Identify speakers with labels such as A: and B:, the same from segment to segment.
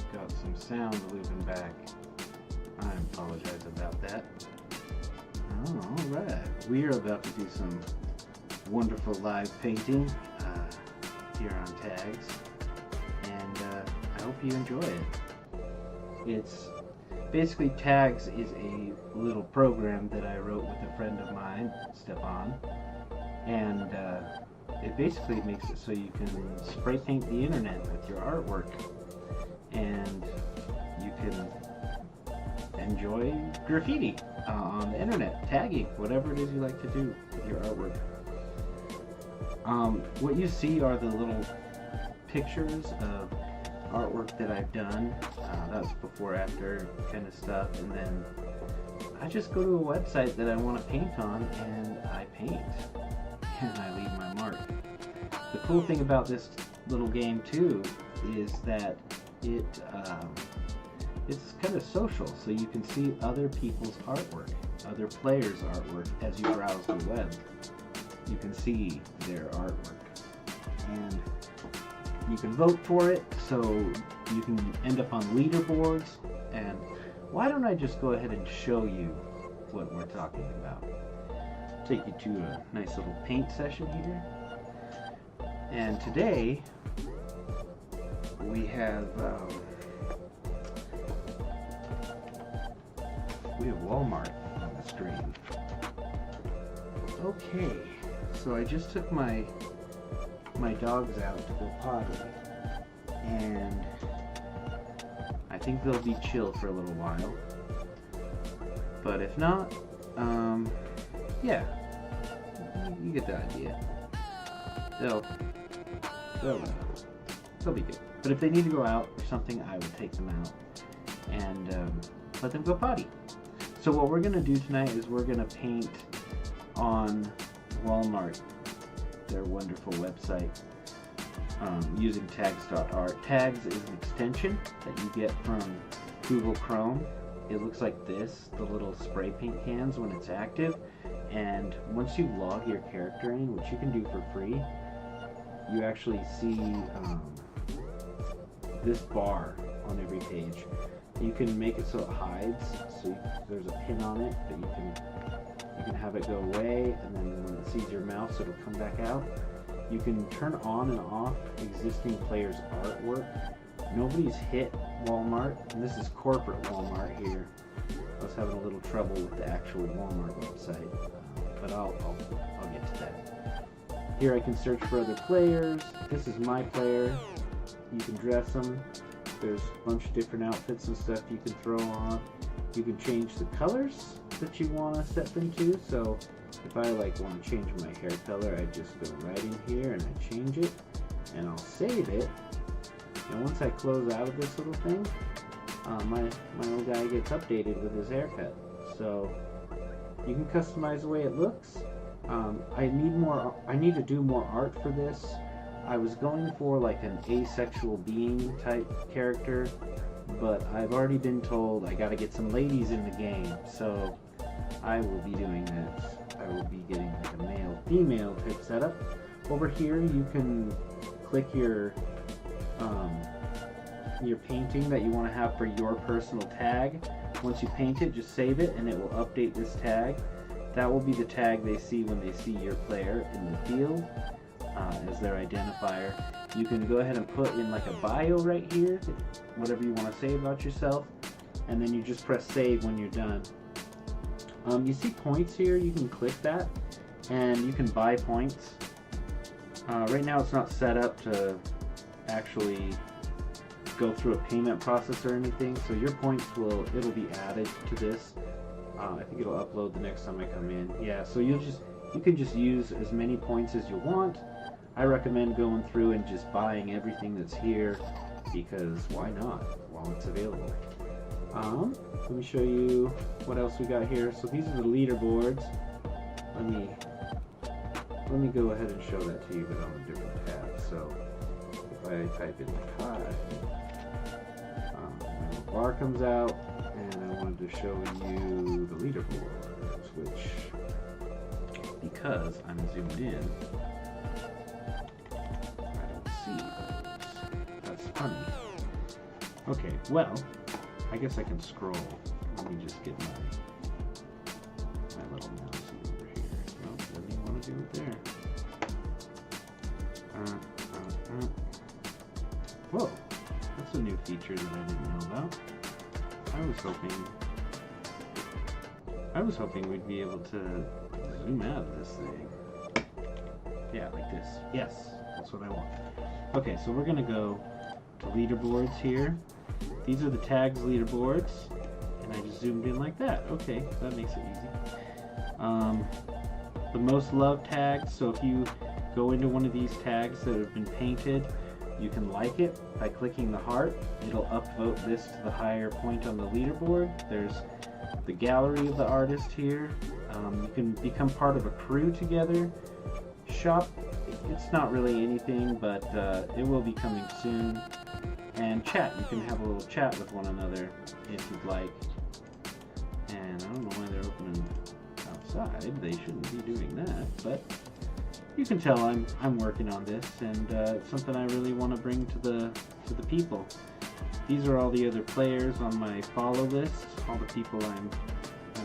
A: we've got some sound looping back. I apologize about that. Oh, alright. We are about to do some wonderful live painting here on Taggz, and I hope you enjoy it. It's basically, Taggz is a little program that I wrote with a friend of mine, Stefan, and it basically makes it so you can spray paint the internet with your artwork, and you can enjoy graffiti on the internet, tagging, whatever it is you like to do with your artwork. What you see are the little pictures of artwork that I've done. That's before, after kind of stuff, and then I just go to a website that I want to paint on and I paint and I leave my mark. The cool thing about this little game too is that it's kind of social, so you can see other people's artwork, other players' artwork as you browse the web. You can see their artwork, and you can vote for it, so you can end up on leaderboards. And why don't I just go ahead and show you what we're talking about. Take you to a nice little paint session here. And today we have Walmart on the screen. Okay, so I just took my dogs out to go potty, and I think they'll be chill for a little while. But if not, yeah, you get the idea. They'll be good. But if they need to go out or something, I will take them out and let them go potty. So what we're gonna do tonight is we're gonna paint on Walmart, their wonderful website, using Taggz.art. Taggz is an extension that you get from Google Chrome. It looks like this, the little spray paint cans when it's active, and once you log your character in, which you can do for free, you actually see this bar on every page. You can make it so it hides, so there's a pin on it that you can have it go away, and then when it sees your mouse, it'll come back out. You can turn on and off existing players' artwork. Nobody's hit Walmart, and this is corporate Walmart here. I was having a little trouble with the actual Walmart website, but I'll get to that. Here I can search for other players. This is my player. You can dress them. There's a bunch of different outfits and stuff you can throw on. You can change the colors that you want to set them to. So if I want to change my hair color, I just go right in here and I change it, and I'll save it. And once I close out of this little thing, my little guy gets updated with his haircut. So you can customize the way it looks. I need to do more art for this. I was going for like an asexual being type character, but I've already been told I gotta get some ladies in the game, so I will be doing that. I will be getting like a male-female type setup. Over here you can click your painting that you want to have for your personal tag. Once you paint it, just save it and it will update this tag. That will be the tag they see when they see your player in the field as their identifier. You can go ahead and put in like a bio right here, whatever you want to say about yourself, and then you just press save when you're done. You see points here, you can click that and you can buy points. Right now it's not set up to actually go through a payment process or anything, so your points it'll be added to this. I think it'll upload the next time I come in. Yeah, so you can just use as many points as you want. I recommend going through and just buying everything that's here, because why not while it's available. Let me show you what else we got here. So these are the leaderboards. Let me go ahead and show that to you, but on a different tab. So if I type in hi, the bar comes out, and I wanted to show you the leaderboards, which, because I'm zoomed in, I don't see those. That's funny. Okay, well, I guess I can scroll. Let me just get my little mouse over here. Well, doesn't even want to do it there. Whoa, that's a new feature that I didn't know about. I was hoping we'd be able to zoom out of this thing. Yeah, like this. Yes, that's what I want. Okay, so we're gonna go to leaderboards here. These are the Taggz leaderboards, and I just zoomed in like that. Okay, that makes it easy. The most loved tags, so if you go into one of these tags that have been painted, you can like it by clicking the heart. It'll upvote this to the higher point on the leaderboard. There's the gallery of the artist here. You can become part of a crew together. Shop, it's not really anything, but it will be coming soon. And chat, you can have a little chat with one another if you'd like. And I don't know why they're opening outside. They shouldn't be doing that, but you can tell I'm working on this, and it's something I really want to bring to the people. These are all the other players on my follow list, all the people I'm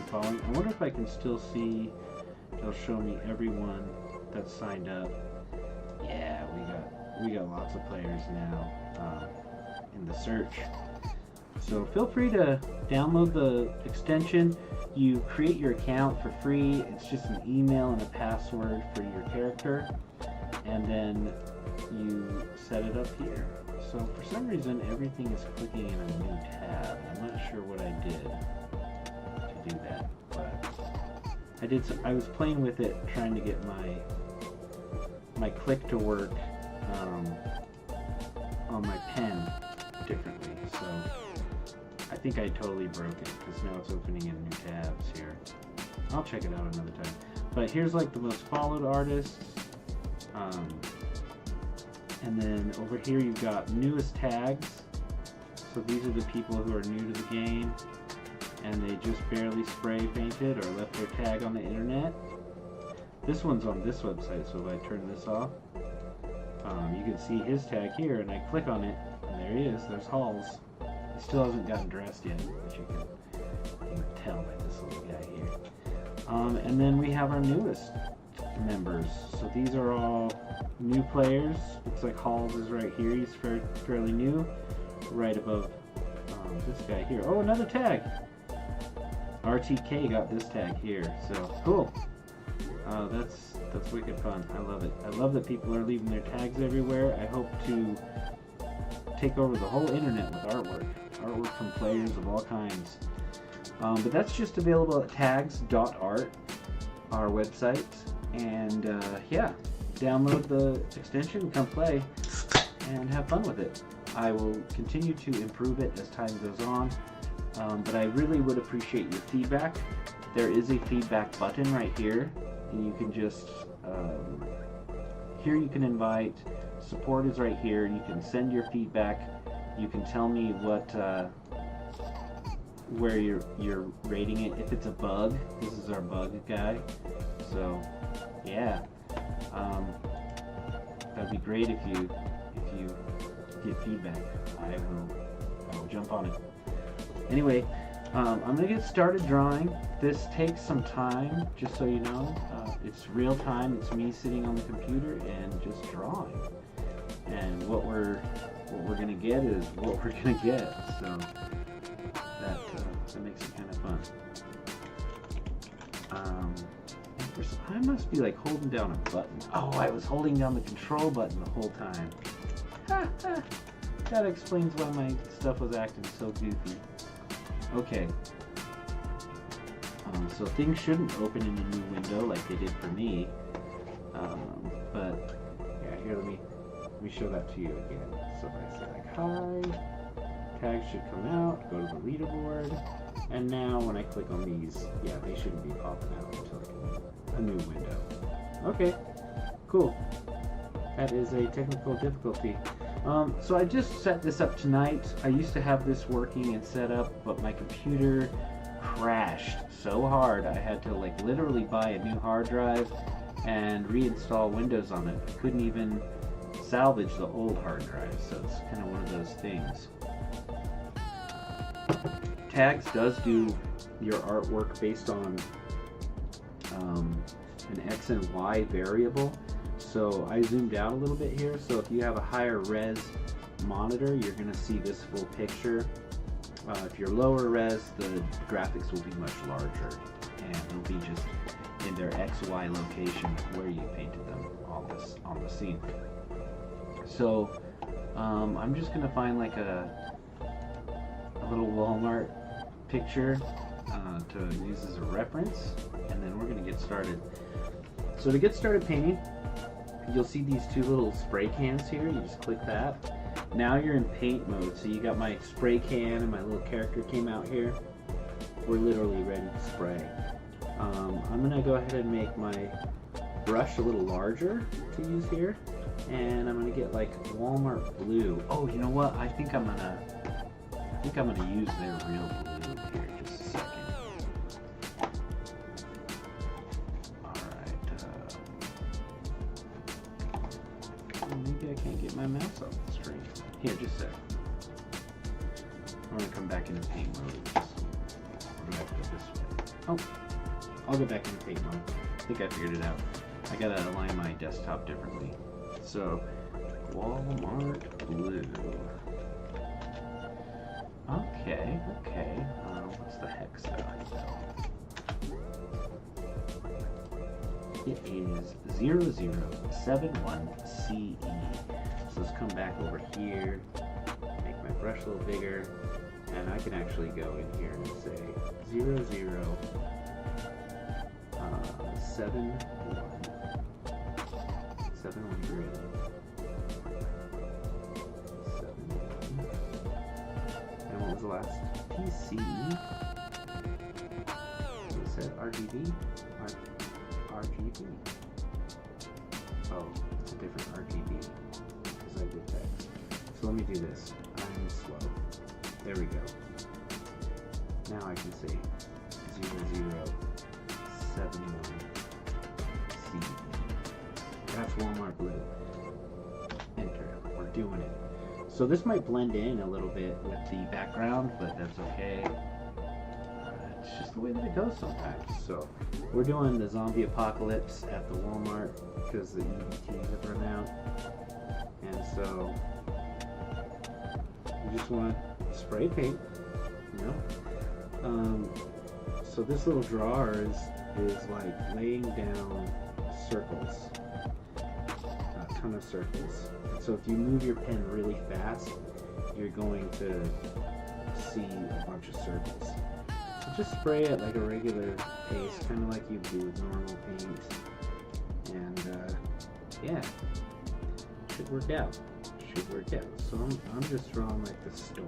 A: following. I wonder if I can still see. They'll show me everyone that's signed up. Yeah, we got lots of players now in the search. So feel free to download the extension. You create your account for free. It's just an email and a password for your character, and then you set it up here. So for some reason everything is clicking in a new tab. I'm not sure what I did to do that, but I was playing with it, trying to get my click to work on my pen differently. So I think I totally broke it, because now it's opening in new tabs here. I'll check it out another time. But here's like the most followed artists. And then over here you've got newest tags. So these are the people who are new to the game, and they just barely spray painted or left their tag on the internet. This one's on this website, so if I turn this off, you can see his tag here, and I click on it, and there he is. There's Halls. He still hasn't gotten dressed yet, but you can tell by this little guy here. And then we have our newest members. So these are all new players. Looks like Halls is right here. He's fairly new. Right above this guy here. Oh, another tag! RTK got this tag here. So cool. That's wicked fun. I love it. I love that people are leaving their tags everywhere. I hope to take over the whole internet with artwork from players of all kinds. But that's just available at Taggz.art, our website. And yeah, download the extension, come play, and have fun with it. I will continue to improve it as time goes on, but I really would appreciate your feedback. There is a feedback button right here, and you can just, here you can invite, support is right here, you can send your feedback, you can tell me what, where you're rating it. If it's a bug, this is our bug guy, so yeah, that'd be great if you get feedback. I will jump on it. Anyway, I'm gonna get started drawing. This takes some time, just so you know. It's real time. It's me sitting on the computer and just drawing. And what we're gonna get is what we're gonna get. So that makes it kind of fun. I must be like holding down a button. Oh, I was holding down the control button the whole time. That explains why my stuff was acting so goofy. Okay. So things shouldn't open in a new window like they did for me. But yeah, here let me show that to you again. So if I say like hi, tags should come out, go to the leaderboard, and now when I click on these, yeah, they shouldn't be popping out until a new window. Okay, cool. That is a technical difficulty. So I just set this up tonight. I used to have this working and set up, but my computer crashed so hard I had to like literally buy a new hard drive and reinstall Windows on it. I couldn't even salvage the old hard drive, so it's kind of one of those things. Taggz does do your artwork based on an X and Y variable. So I zoomed out a little bit here. So if you have a higher res monitor, you're going to see this full picture. If you're lower res, the graphics will be much larger, and it'll be just in their XY location where you painted them on the scene. So I'm just gonna find like a little Walmart picture to use as a reference, and then we're gonna get started. So to get started painting, you'll see these two little spray cans here. You just click that. Now you're in paint mode. So you got my spray can and my little character came out here. We're literally ready to spray. I'm gonna go ahead and make my brush a little larger to use here, and I'm gonna get like Walmart blue. Oh, you know what? I think I'm gonna use their real blue here. Just a second. All right. Maybe I can't get my mouse off the screen. Here, just a sec. I'm gonna come back into paint mode. Or do I have to go this way? Oh. I'll go back into paint mode. I think I figured it out. I gotta align my desktop differently. So, Walmart blue. Okay. What's the hex value though? It is 0071CE. So let's come back over here, make my brush a little bigger, and I can actually go in here and say 71 green. 71. And what was the last? PC. It said RGB. RGB. Oh, it's a different RGB because I did text. So let me do this. I'm slow. There we go. Now I can say 0071C. That's Walmart blue. Enter. We're doing it. So this might blend in a little bit with the background, but that's okay. It's just the way that it goes sometimes. So we're doing the zombie apocalypse at the Walmart because the EBT have run out. And so you just want to spray paint, you know? So this little drawer is like laying down circles. A ton of circles. And so if you move your pen really fast, you're going to see a bunch of circles. So just spray it like a regular paste, kind of like you do with normal paint. And yeah, should work out. So I'm just drawing like the store.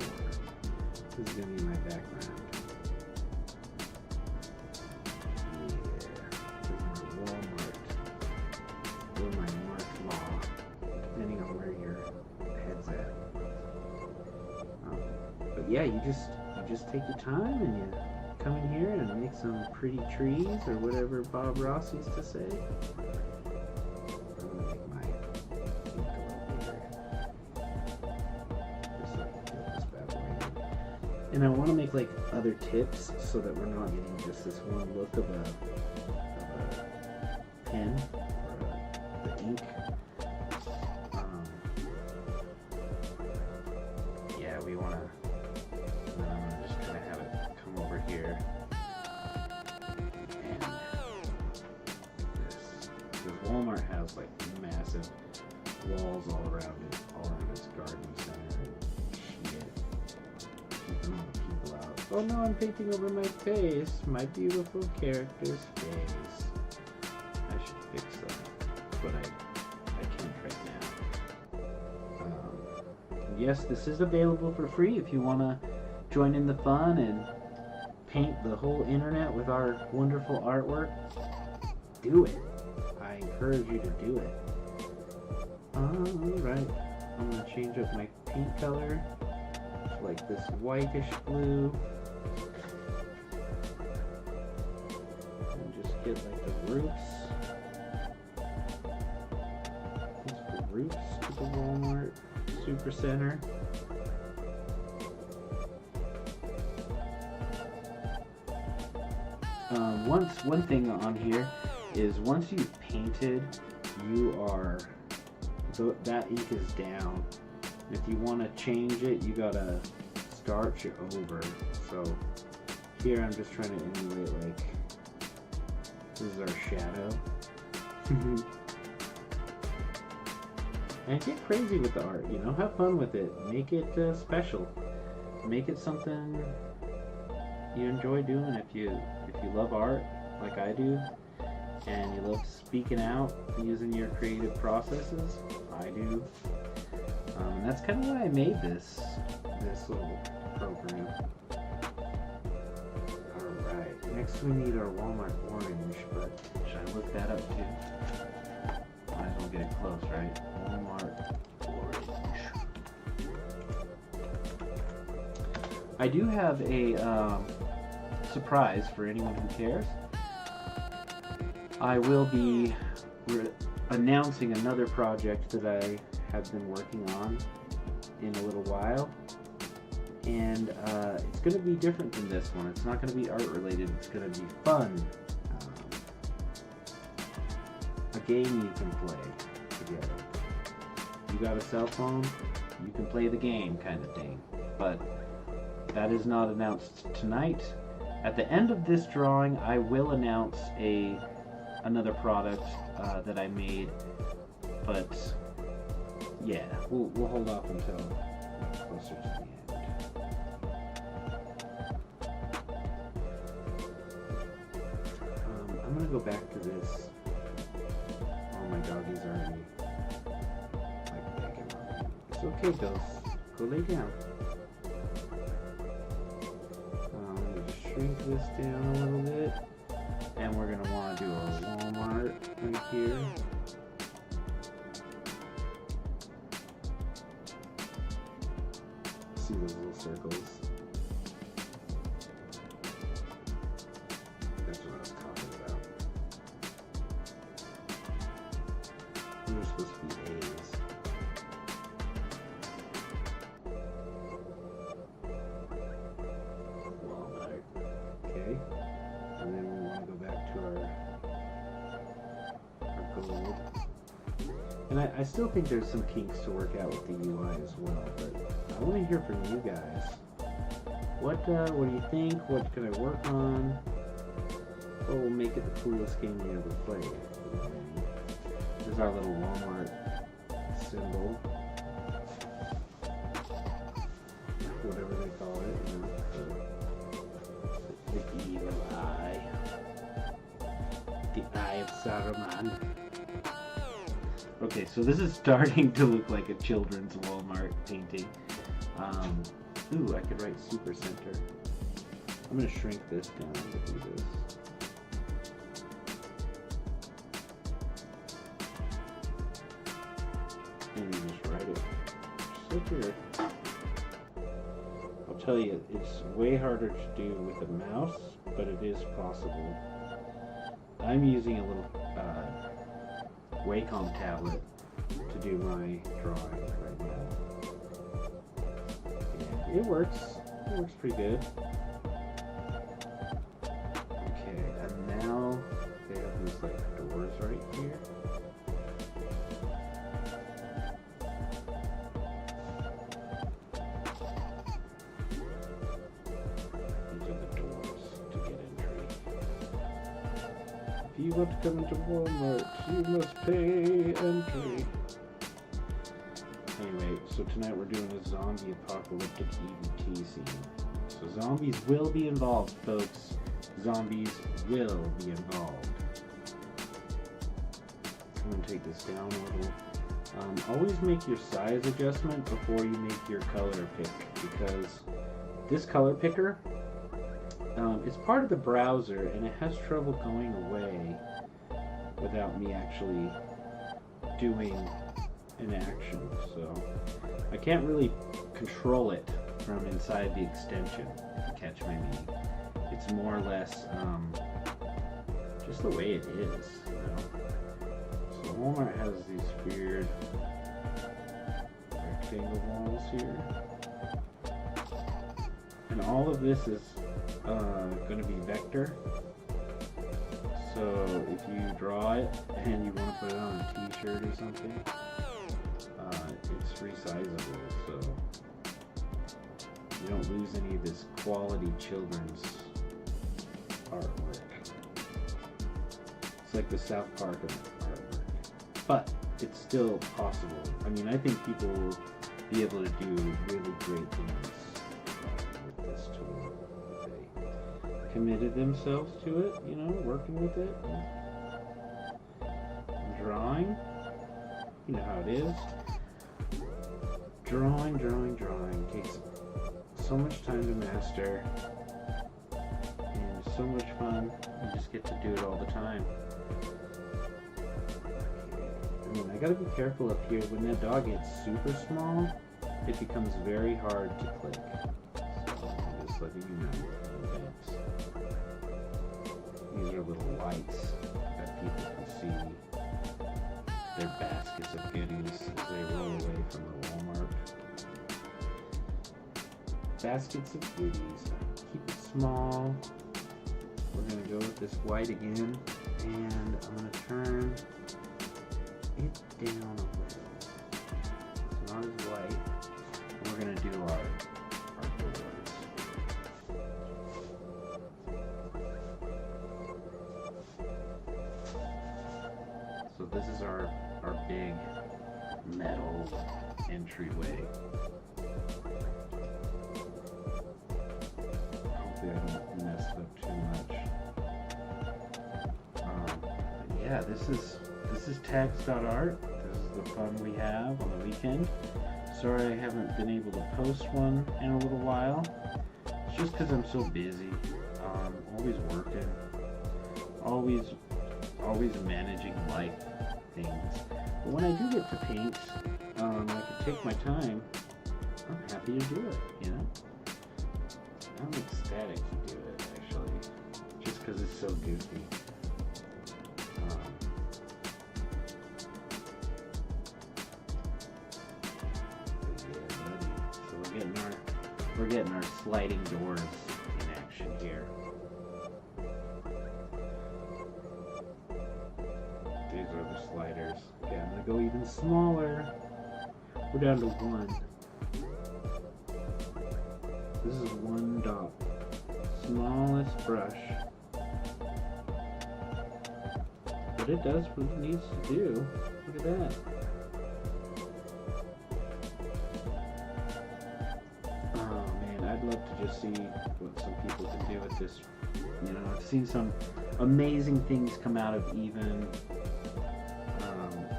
A: This is gonna be my background. Yeah, you just take your time and you come in here and make some pretty trees or whatever Bob Ross used to say. I'm gonna make my ink a little bigger. Just so I can get this bad boy in. And I want to make like other tips so that we're not getting just this one look of a pen or the ink. Yeah, we want to. I'm just gonna have it come over here, and this, because Walmart has like massive walls all around its garden center and shit, keeping all the people out. Oh no, I'm painting over my face, my beautiful character's face. I should fix that, but I can't right now. Yes, this is available for free if you want to join in the fun and paint the whole internet with our wonderful artwork. Do it. I encourage you to do it. Alright, I'm going to change up my paint color to like this whitish blue. And just get like the roofs. Just the roofs to the Walmart Super Center. One thing on here is once you've painted, that ink is down. If you want to change it, you gotta start you over. So here I'm just trying to emulate, like, this is our shadow. And get crazy with the art, you know, have fun with it. Make it special. Make it something you enjoy doing. If you love art like I do, and you love speaking out using your creative processes, I do. And that's kind of why I made this little program. Alright, next we need our Walmart orange, but should I look that up too? Might as well get it close, right? Walmart orange. I do have a surprise for anyone who cares. I will be announcing another project that I have been working on in a little while, and it's going to be different than this one. It's not going to be art related, it's going to be fun. A game you can play together. You got a cell phone, you can play the game kind of thing, but that is not announced tonight. At the end of this drawing, I will announce another product that I made, but yeah, we'll hold off until closer to the end. I'm gonna go back to this. Oh, my doggy's already like begging on me. It's okay, Ghost. Go lay down. Let me just shrink this down a little bit. And we're going to want to do a Walmart right here. See those little circles? That's what I was talking about. Those are supposed to be A's. Walmart. Okay. And then we want to go back to our gold. And I still think there's some kinks to work out with the UI as well, but I want to hear from you guys. What do you think? What can I work on? What will make it the coolest game you ever played? This is our little Walmart symbol. Whatever they call it, you know, the evil eye. The eye of Saruman. Okay, so this is starting to look like a children's Walmart painting. Ooh, I could write Super Center. I'm going to shrink this down to do this. And you just write it. Just like here. I'll tell you, it's way harder to do with a mouse, but it is possible. I'm using a little Wacom tablet to do my drawing right now. And it works. It works pretty good. Okay, and now they have these like doors right here. These are the doors to get entry. If you want to come into Walmart, you must pay entry. Anyway, so tonight we're doing a zombie apocalyptic EBT scene. So zombies will be involved, folks. Zombies will be involved. I'm going to take this down a little. Always make your size adjustment before you make your color pick, because this color picker is part of the browser and it has trouble going away without me actually doing an action, so I can't really control it from inside the extension, if you catch my meaning. It's more or less just the way it is, you know. So Walmart has these weird rectangle walls here, and all of this is going to be vector. So if you draw it and you want to put it on a t-shirt or something, it's resizable, so you don't lose any of this quality children's artwork. It's like the South Park of artwork, but it's still possible. I mean, I think people will be able to do really great things with this tool. They committed themselves to it, you know, working with it, and drawing. You know how it is. Drawing takes so much time to master, and so much fun. You just get to do it all the time. I mean, I gotta be careful up here. When that dog gets super small, it becomes very hard to click. So I'm just letting you know. These are little lights that people can see. They're baskets of goodies as they roll away from the Walmart. Baskets of goodies. Keep it small. We're going to go with this white again, and I'm going to turn it down a little. It's not as white. And we're going to do our doors. So this is our big metal entryway. Hopefully I don't mess it up too much. Yeah, this is Taggz.art. This is the fun we have on the weekend. Sorry I haven't been able to post one in a little while. It's just because I'm so busy. Always working. Always managing life things. But when I do get to paint, I can take my time. I'm happy to do it, you know? I'm ecstatic to do it, actually. Just because it's so goofy. So we're getting our sliding doors in action here. These are the sliders. Okay, I'm gonna go even smaller. We're down to one. This is one dot. Smallest brush. But it does what it needs to do. Look at that. Oh man, I'd love to just see what some people can do with this. You know, I've seen some amazing things come out of even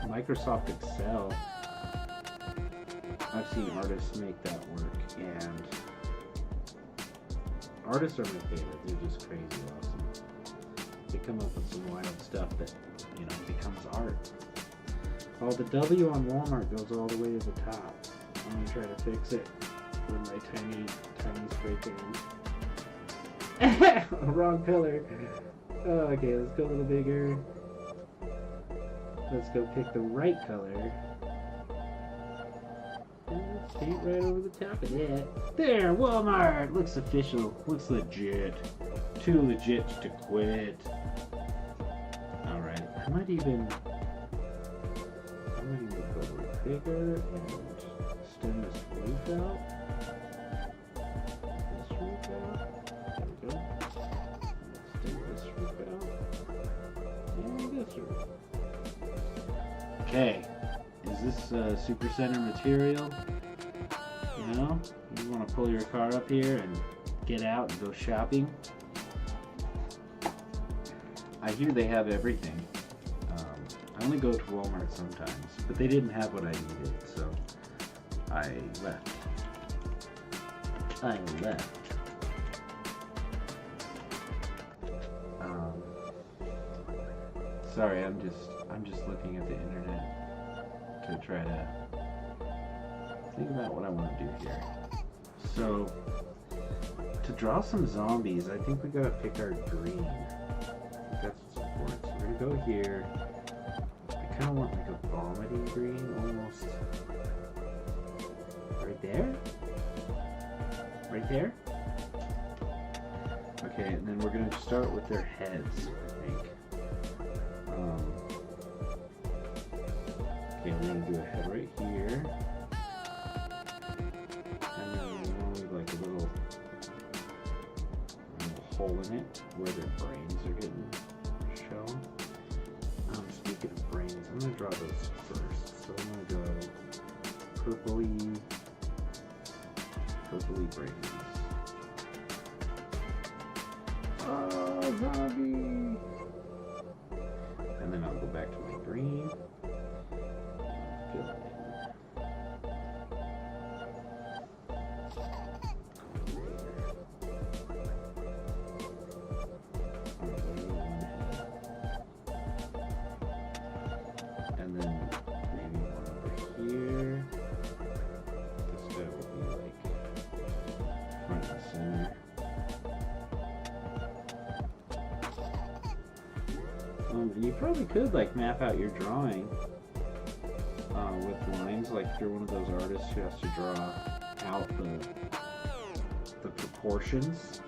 A: Microsoft Excel. I've seen artists make that work, and artists are my favorite. They're just crazy awesome. They come up with some wild stuff that, you know, becomes art. Oh, the W on Walmart goes all the way to the top. I'm gonna try to fix it with my tiny spray can. Wrong color. Oh, okay, let's go a little bigger. Let's go pick the right color. And let's paint right over the top of that. There, Walmart! Looks official. Looks legit. Too legit to quit. Alright, I might even go a little bigger and extend this roof out. This roof out. There we go. Extend this roof out. And this roof. Okay, is this Super Center material? You know, you want to pull your car up here and get out and go shopping? I hear they have everything. I only go to Walmart sometimes, but they didn't have what I needed, so I left. Sorry, I'm just looking at the internet to try to think about what I want to do here. So, to draw some zombies, I think we gotta pick our green. I think that's what's important. So we're gonna go here. I kind of want like a vomity green, almost. Right there? Right there? Okay, and then we're gonna start with their heads, I think. Okay, we're gonna do a head right here. And then only like a little hole in it where their brains are getting shown. Speaking of brains, I'm gonna draw those first. So I'm gonna go purpley brains. Oh, zombie! And then I'll go back to my green. Fill it in. And then maybe one over here. This guy will be like front and center. You probably could like map out your drawing with lines. Like if you're one of those artists who has to draw out the proportions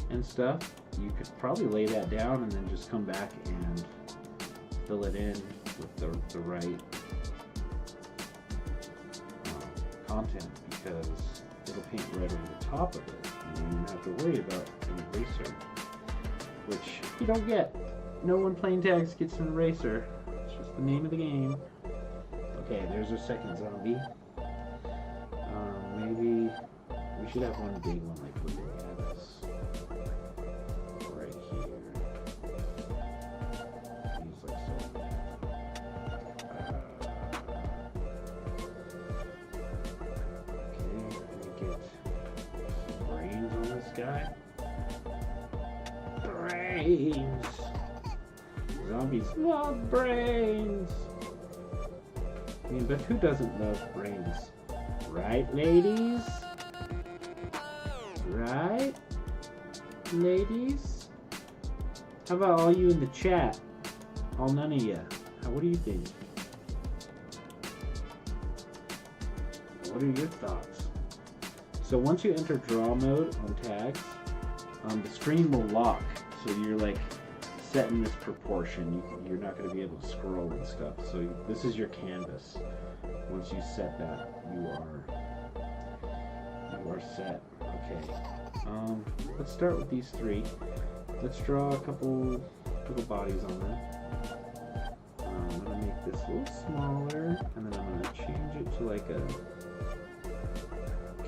A: and stuff, you could probably lay that down and then just come back and fill it in with the right content, because it'll paint right over the top of it and you don't have to worry about an eraser, which you don't get. No one playing Taggz gets an eraser. It's just the name of the game. Okay, there's our second zombie. Maybe we should have one big one like looking at us right here. He's like so bad. Okay, let me get some brains on this guy. Brains! Zombies love brains! I mean, but who doesn't love brains? Right, ladies? Right? Ladies? How about all you in the chat? All none of you. What do you think? What are your thoughts? So once you enter draw mode on Taggz, the screen will lock. So you're like set in this proportion. You're not going to be able to scroll and stuff. So this is your canvas. Once you set that, you are set. Okay. Let's start with these three. Let's draw a couple little bodies on them. I'm going to make this a little smaller, and then I'm going to change it to like a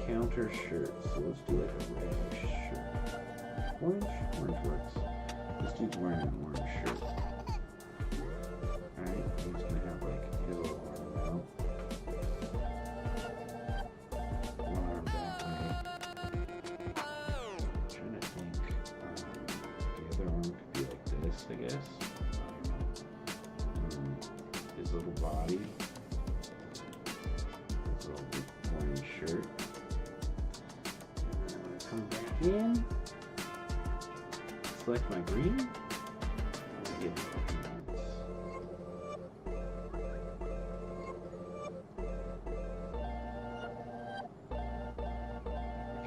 A: counter shirt. So let's do like a red shirt. Orange works. This dude's wearing an orange shirt. Alright, he's gonna have like his little arm out. One arm that way. I'm trying to think. The other arm could be like this, I guess. His little body. His little orange shirt. And I'm gonna come back in. Select my green.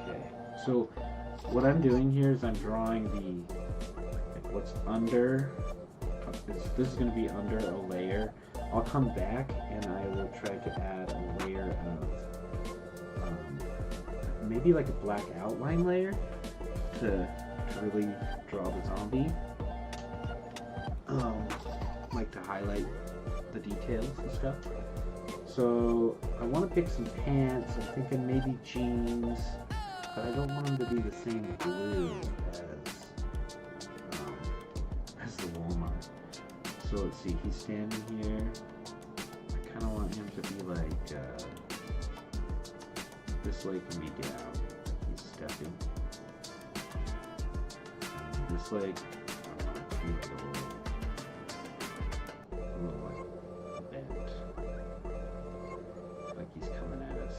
A: Okay, so what I'm doing here is I'm drawing like what's under. This is going to be under a layer. I'll come back and I will try to add a layer of maybe like a black outline layer to really draw the zombie, like to highlight the details and stuff. So I want to pick some pants. I'm thinking maybe jeans, but I don't want them to be the same blue as the Walmart. So let's see, he's standing here. I kind of want him to be like this leg can be down. He's stepping. This leg, I want it to be like a little like bent, like he's coming at us.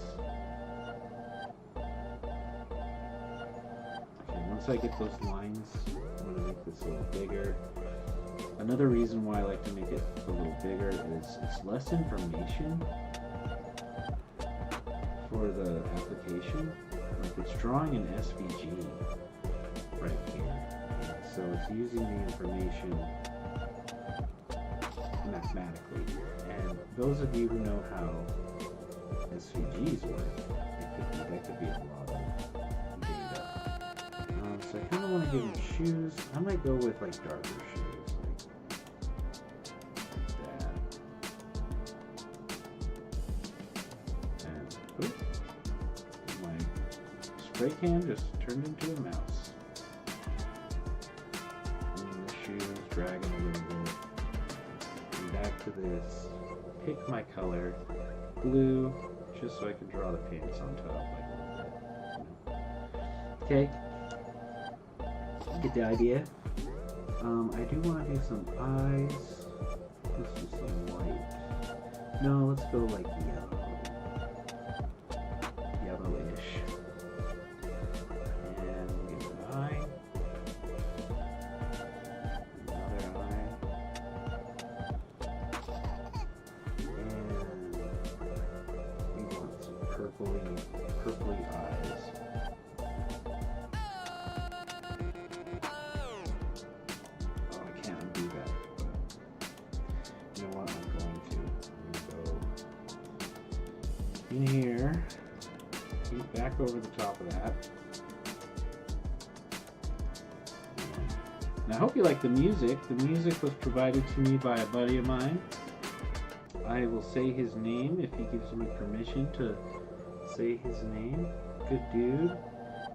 A: Okay, once I get those lines, I'm going to make this a little bigger. Another reason why I like to make it a little bigger is it's less information for the application. Like it's drawing an SVG right here. So it's using the information mathematically. And those of you who know how SVGs work, that could be a lot of data. So I kind of want to give him shoes. I might go with like darker shoes, like that. And oops, my spray can just turned into a mouse. And the shoes dragging a little bit. And back to this. Pick my color, blue, just so I can draw the pants on top like a little bit. Okay. Get the idea. I do want to do some eyes. Let's do some white. No, let's go like yellow. Yellowish. And we'll get an eye. Another eye. And we want some purpley eyes. In here, keep back over the top of that. And I hope you like the music. The music was provided to me by a buddy of mine. I will say his name if he gives me permission to say his name. Good dude,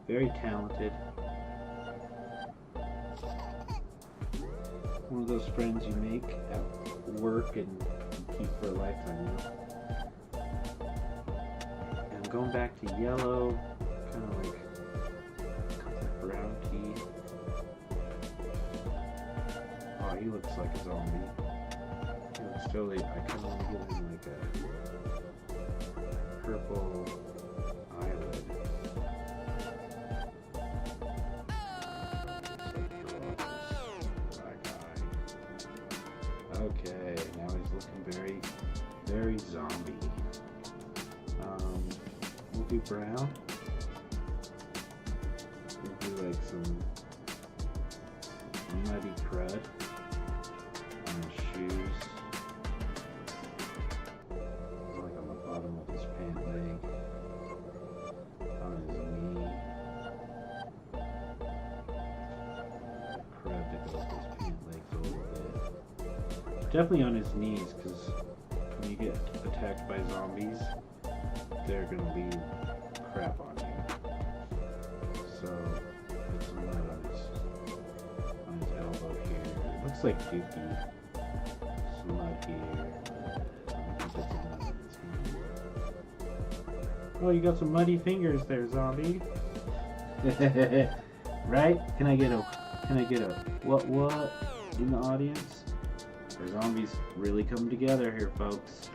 A: very talented. One of those friends you make at work and keep for a lifetime, you know? Going back to yellow, kind of like brown tea. Oh, he looks like a zombie. He looks totally, I kind of want to give him like a purple eyelid. Okay, now he's looking very, very zombie. We'll do brown. We'll do like some muddy crud on his shoes. Like on the bottom of his pant leg. On his knee. Crud that goes with his pant legs a little bit. Definitely on his knees, because when you get attacked by zombies, they're gonna leave crap on you. So put some mud on his elbow here. It looks like Dookie. Some mud here. Put some mud on his hand. Oh, you got some muddy fingers there, zombie. Right? Can I get a what in the audience? Our zombies really come together here, folks.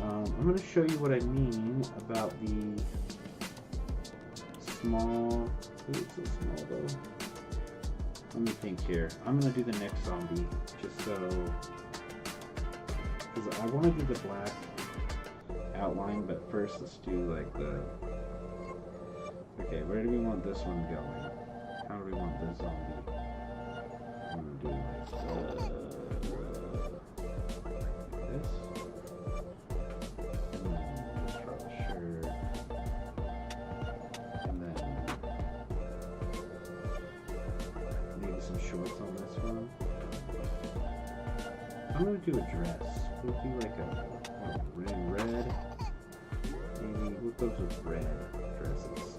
A: I'm going to show you what I mean about the small. Ooh, it's so small though. Let me think here. I'm going to do the next zombie just so, because I want to do the black outline, but first let's do like the. Okay, where do we want this one going? How do we want this zombie? I'm going to do like this. Some shorts on this one. I'm gonna do a dress. We'll do like a red. Maybe what goes with red dresses?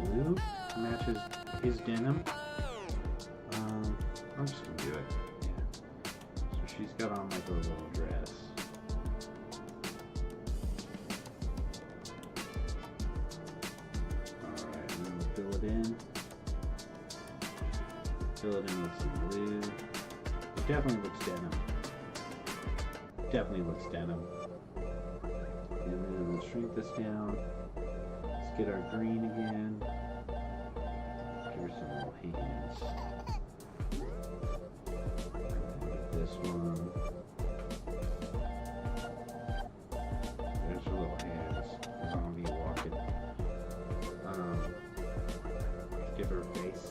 A: Blue matches his denim. I'm just gonna do it. Yeah. So she's got on like a little dress. Fill it in with some blue. It definitely looks denim. And then we'll shrink this down. Let's get our green again. Give her some little hands. And this one. There's her little hands. Zombie walking. Give her a face.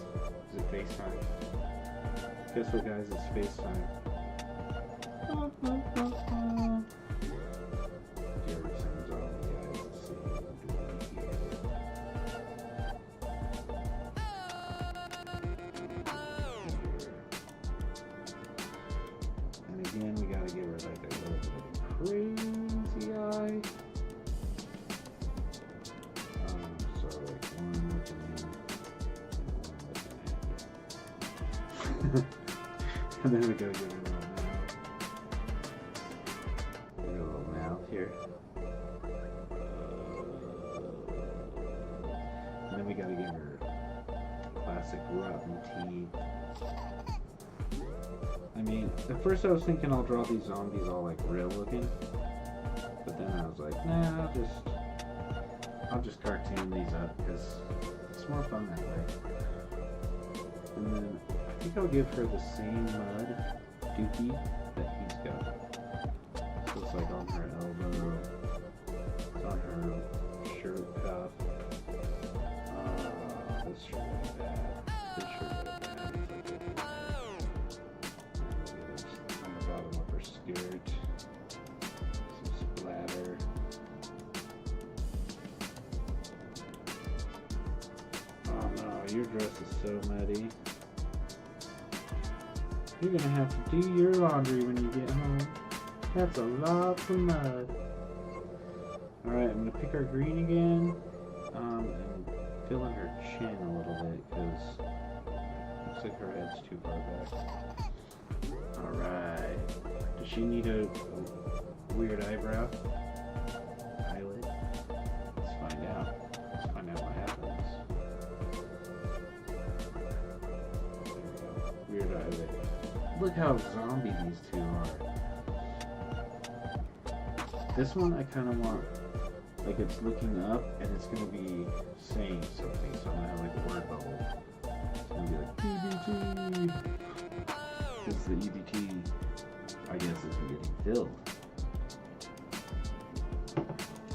A: Is it FaceTime? Guess what, guys? It's space time. And again, we gotta give her like a little bit of a crazy eye. So like one looking in, one looking at, yeah. And then we gotta give her a little mouth. Give her a little mouth here. And then we gotta give her classic rotten teeth. I mean, at first I was thinking I'll draw these zombies all like real looking, but then I was like, nah, I'll just cartoon these up because it's more fun that way. And then I think I'll give her the same mud dookie that he's got. So it's like on her elbow, it's on her shirt cuff. This shirt really bad. This shirt really bad. Bottom of her skirt, some splatter. Oh no, your dress is so muddy. You're gonna have to do your laundry when you get home. That's a lot of mud. Alright, I'm gonna pick our green again, and fill in her chin a little bit, because it looks like her head's too far back. Alright. Does she need a weird eyebrow? Eyelid? Let's find out. Let's find out what happens. There we go. Weird eyelid. Look how zombie these two are. This one I kind of want, like it's looking up and it's going to be saying something. So I'm going to have like a word bubble. It's going to be like EBT. Because the EBT, I guess, isn't getting filled.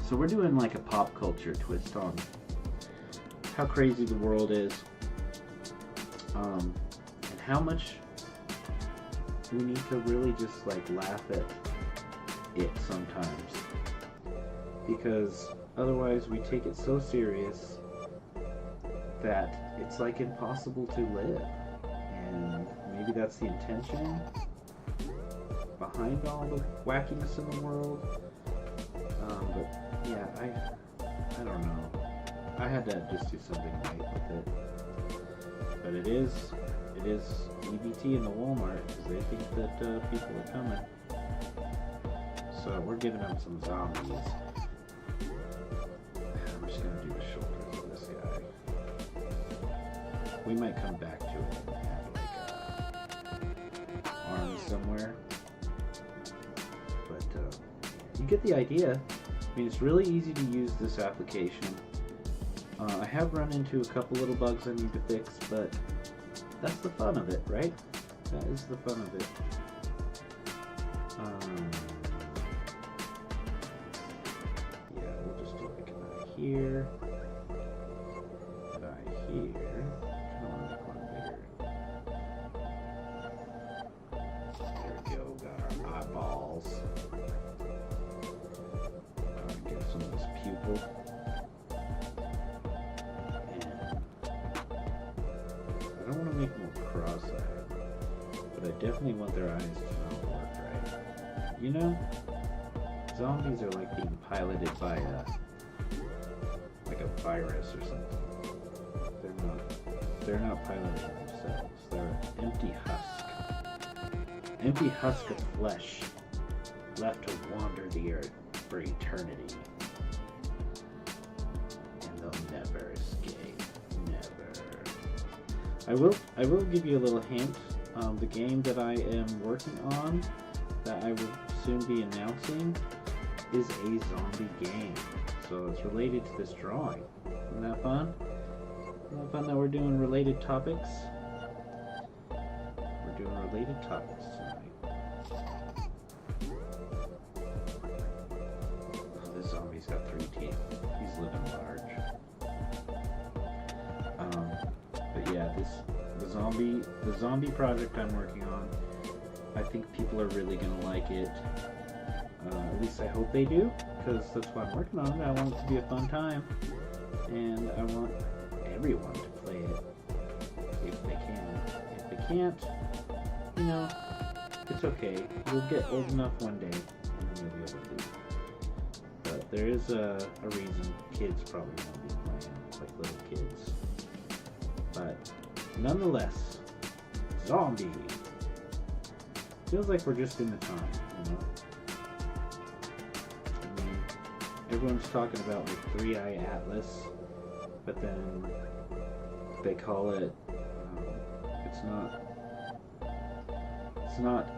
A: So we're doing like a pop culture twist on how crazy the world is, and how much we need to really just like laugh at it sometimes, because otherwise we take it so serious that it's like impossible to live. And maybe that's the intention behind all the wackiness in the world. But yeah, I don't know. I had to just do something right with it. But it is EBT in the Walmart because they think that people are coming. So we're giving them some zombies. I'm just gonna do the shoulders of this guy. We might come back to it and have like arms somewhere. But you get the idea. I mean, it's really easy to use this application. I have run into a couple little bugs I need to fix, but that's the fun of it, right? That is the fun of it. Yeah, we'll just do like an eye here, an eye here. Come on, make one bigger. There we go, got our eyeballs. Get some of this pupil. I don't want to make them cross-eyed, but I definitely want their eyes to not work right. You know, zombies are like being piloted by like a virus or something. They're not piloting themselves. They're an empty husk of flesh, left to wander the earth for eternity, and they'll never escape. I will give you a little hint. The game that I am working on, that I will soon be announcing, is a zombie game. So it's related to this drawing. Isn't that fun? Isn't that fun that we're doing related topics? We're doing related topics tonight. Oh, this zombie's got 3 teeth. He's living large. But yeah, the the zombie project I'm working on. I think people are really gonna like it. At least I hope they do, because that's why I'm working on it. I want it to be a fun time, and I want everyone to play it if they can. If they can't, you know, it's okay. You'll get old enough one day, and then you'll be able to. But there is a reason kids probably won't be playing, like little kids. But nonetheless, zombie. Feels like we're just in the time, you know. I mean, everyone's talking about the 3-eye atlas, but then they call it. It's not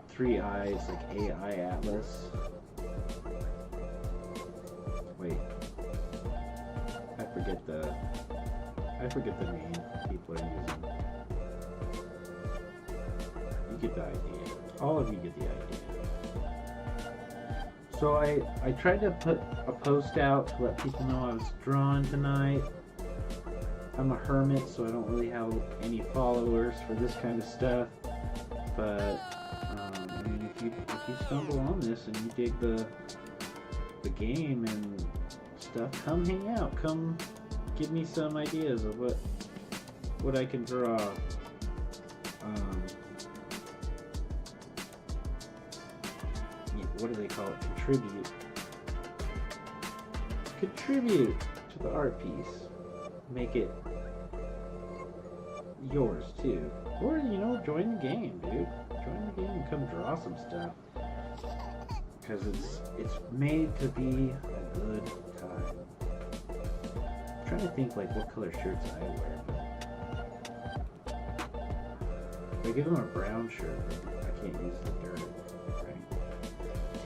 A: 3 eyes like AI atlas. Wait, I forget the name people are using. You get the idea. All of you get the idea. So I tried to put a post out to let people know I was drawing tonight. I'm a hermit, so I don't really have any followers for this kind of stuff. But I mean, if you stumble on this and you dig the game and stuff, come hang out. Come give me some ideas of what I can draw. What do they call it? Contribute to the art piece. Make it yours too. Or, you know, join the game, dude. Join the game and come draw some stuff. Because it's made to be a good time. I'm trying to think like what color shirts I wear. If I give them a brown shirt, I can't use the dirt, right?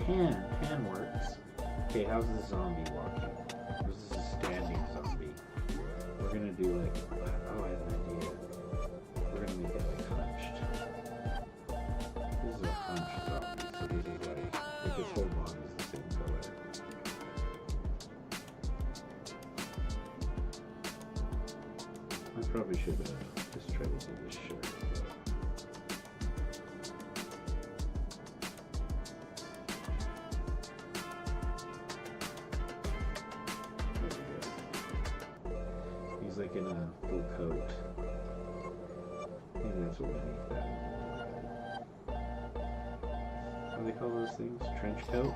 A: Tan works. Okay, how's the zombie walking? This is a standing zombie. We're gonna do like, oh, I have an idea. We're gonna make it like hunched. This is a hunched zombie, so this is like this whole body is the same color. I probably should just try to do this shirt. He's like in a full coat. Maybe that's what we make that one. What do they call those things? Trench coat?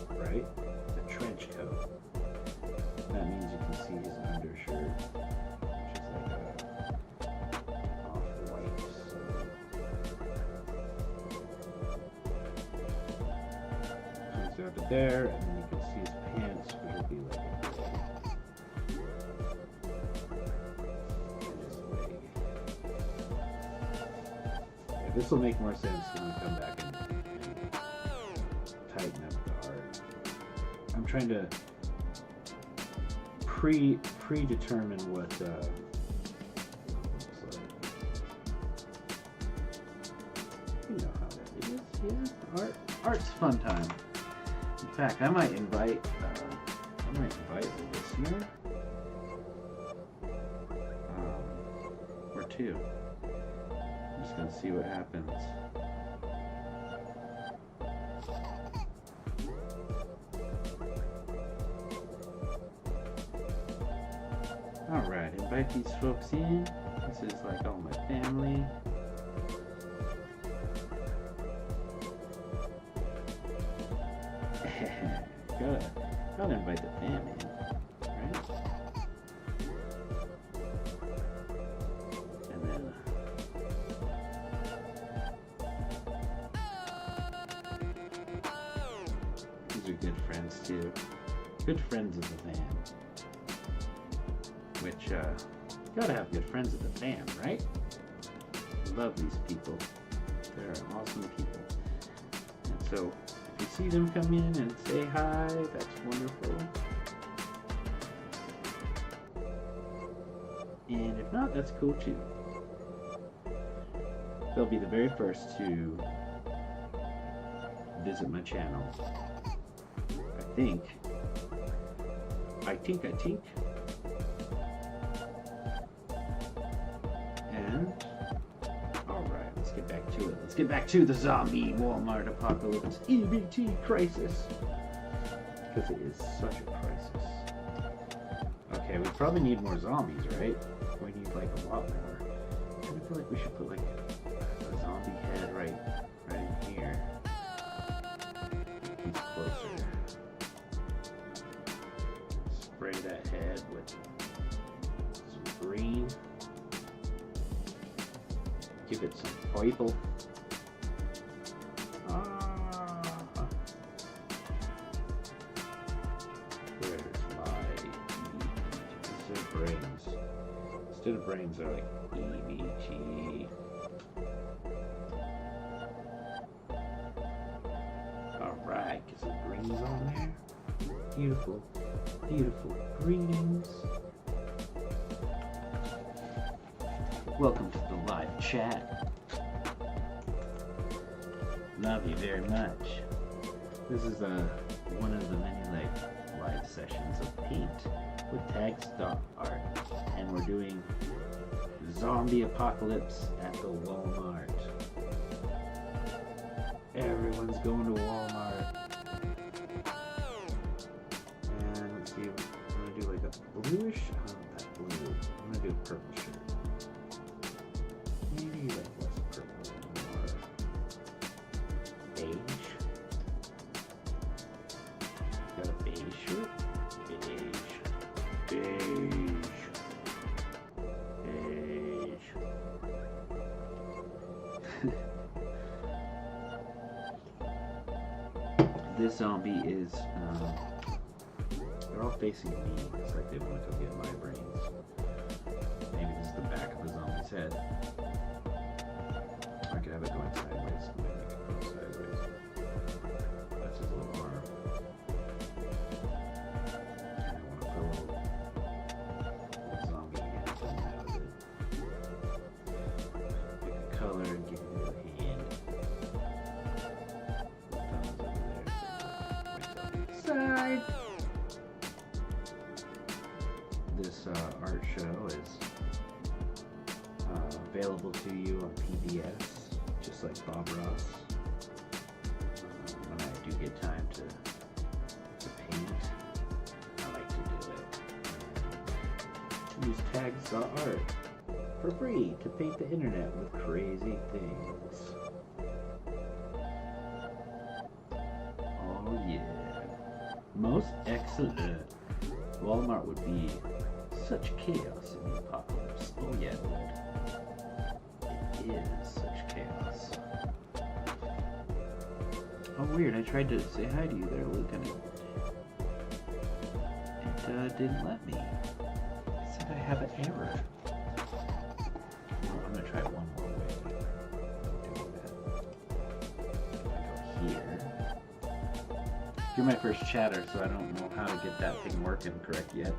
A: Right? A trench coat. That means you can see his undershirt, which is like a off-white. So comes down to there, and then you can see his pants, which will be like this will make more sense when we come back and tighten up the art. I'm trying to predetermine what looks like. You know how that is, yeah. Art's fun time. In fact, I might invite a listener or two. I'm just gonna see what happens. Alright, invite these folks in. This is like all my family. Gotta invite the fam in, right? And then these are good friends too. Good friends of the fam. Which, gotta have good friends of the fam, right? Love these people. They're awesome people. And so, if you see them come in and say hi, that's wonderful. And if not, that's cool too. They'll be the very first to visit my channel. I think. let's get back to the zombie Walmart apocalypse EBT crisis. Because it is such a crisis. Okay, we probably need more zombies, right? We need like a lot more. I feel like we should put like a zombie head right in here. He's closer. Spray that head with some green. Give it some purple. Where's my brains? Instead of brains, they're like EBT. Alright, get some greens on there. Beautiful, beautiful greens. Welcome to the live chat. Love you very much. This is one of the many live sessions of paint with Taggz.art, and we're doing zombie apocalypse at the Walmart. Everyone's going to Walmart. And let's see, I'm gonna do like a bluish. I don't want that blue. I'm gonna do a purple shirt. Maybe like less purple, more beige. Got a beige shirt? Beige. Beige. Beige. This zombie is, they're all facing me. It's like they want to go get my brains. Maybe this is the back of the zombie's head. I could have it going sideways. Maybe make it go sideways. That's his little arm. And I want to put a little zombie hand coming out of it. Pick a color and give it a hand. Thumbs over there. Side. This art show is available to you on PBS, just like Bob Ross. When I do get time to paint, I like to do it. Use Taggz.art for free to paint the internet with crazy things. Oh yeah. Most excellent. Walmart would be such chaos in the apocalypse. Oh yeah, it would. It is such chaos. Oh weird, I tried to say hi to you there, Luke, and it didn't let me. It said I have an error. Well, I'm gonna try it one more way. Go here. You're my first chatter, so I don't know how to get that thing working correct yet.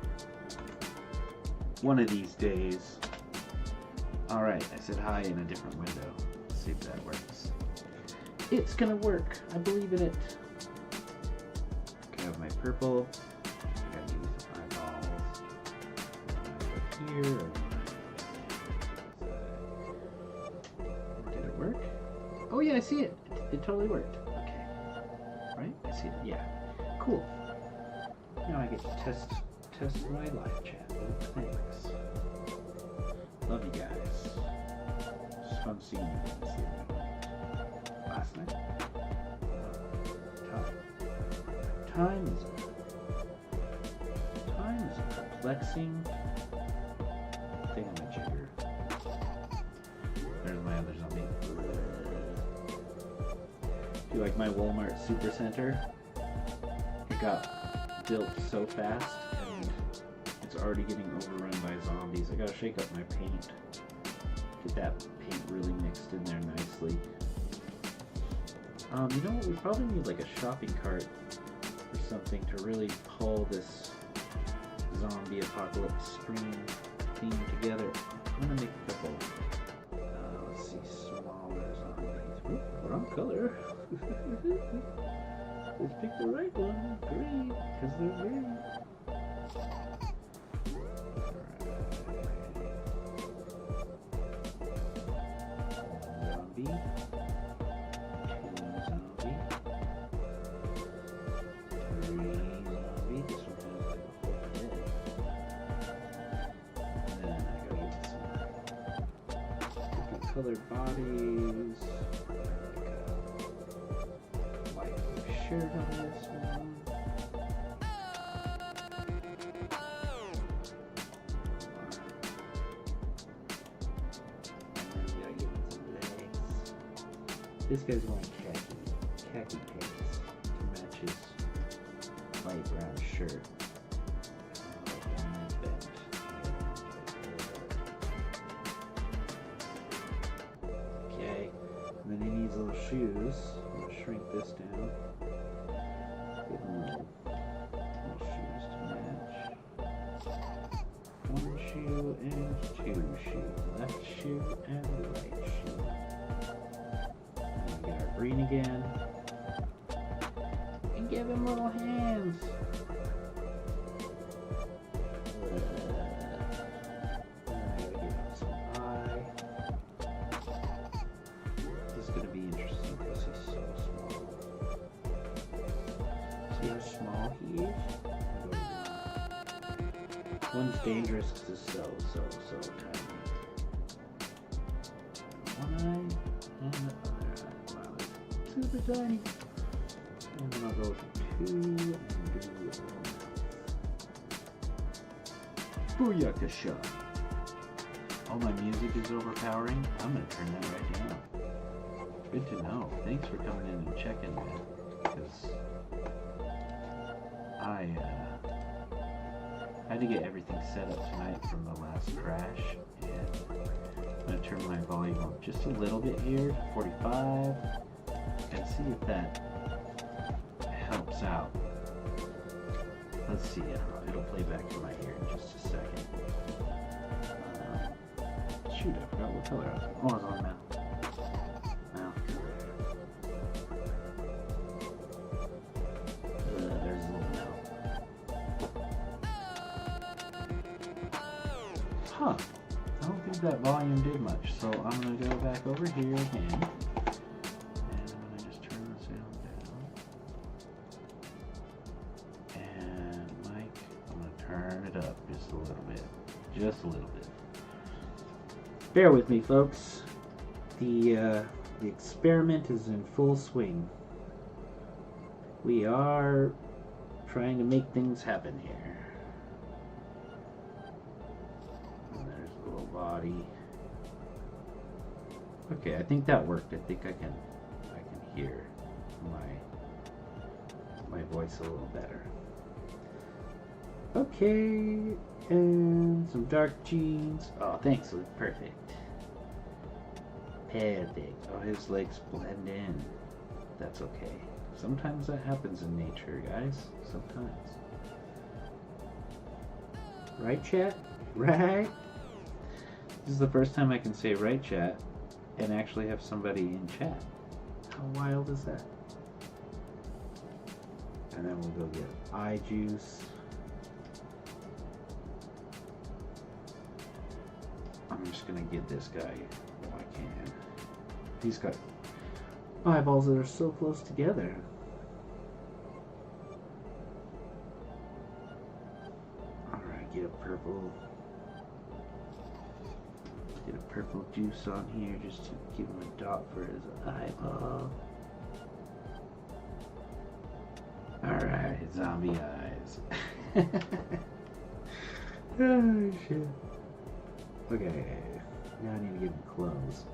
A: One of these days. Alright, I said hi in a different window. Let's see if that works. It's gonna work. I believe in it. Okay, I have my purple. I gotta use the eyeballs. Here. Did it work? Oh yeah, I see it. It totally worked. Okay. Right? I see it. Yeah. Cool. Now I get to test my live chat. Thanks. Love you guys. It's fun seeing you guys last night. Time is a perplexing thingamajigger. There's my other zombie. Do you like my Walmart Supercenter? It got built so fast and it's already getting overrun by zombies. I gotta shake up my paint. Get that paint really mixed in there nicely. You know what? We probably need like a shopping cart or something to really pull this zombie apocalypse screen theme together. I'm gonna make a couple. Let's see, smaller zombies. Oop, wrong color. Let's pick the right one. Green, because they're green. Zombie. colored bodies. Like a light shirt on this one. This guy's wearing khaki pants to match his light brown shirt. Okay, and then he needs little shoes. I'm gonna shrink this down. Give him little shoes to match. One shoe and two shoes. Left shoe and right shoe. Get our green again. And give him little hands. Give him some eye. This is going to be interesting because he's so small. See how small he is? One's dangerous because it's so tiny. One eye and the other eye. Super tiny. And then I'll go to 2 and do a little mouth. Booyaka shot. Oh, my music is overpowering. I'm going to turn that right down. Good to know. Thanks for coming in and checking that. Because I had to get everything set up tonight from the last crash. And I'm going to turn my volume up just a little bit here, 45. And see if that helps out. Let's see. It'll play back to my ear in just a second. Shoot, I forgot what color I was. Oh, I was on mouth. There's a little mouth. Huh. I don't think that volume did much, so I'm going to go back over here again. Just a little bit. Bear with me, folks. The experiment is in full swing. We are trying to make things happen here. And there's a little body. Okay, I think that worked. I think I can hear my voice a little better. Okay. And some dark jeans. Oh, thanks. Look perfect. Perfect. Oh, his legs blend in. That's okay. Sometimes that happens in nature, guys. Sometimes. Right, chat? Right? This is the first time I can say right, chat, and actually have somebody in chat. How wild is that? And then we'll go get eye juice. I'm just gonna get this guy if I can. He's got eyeballs that are so close together. Alright, get a purple juice on here just to give him a dot for his eyeball. Alright, zombie eyes. Oh shit. Okay, now I need to give him clothes.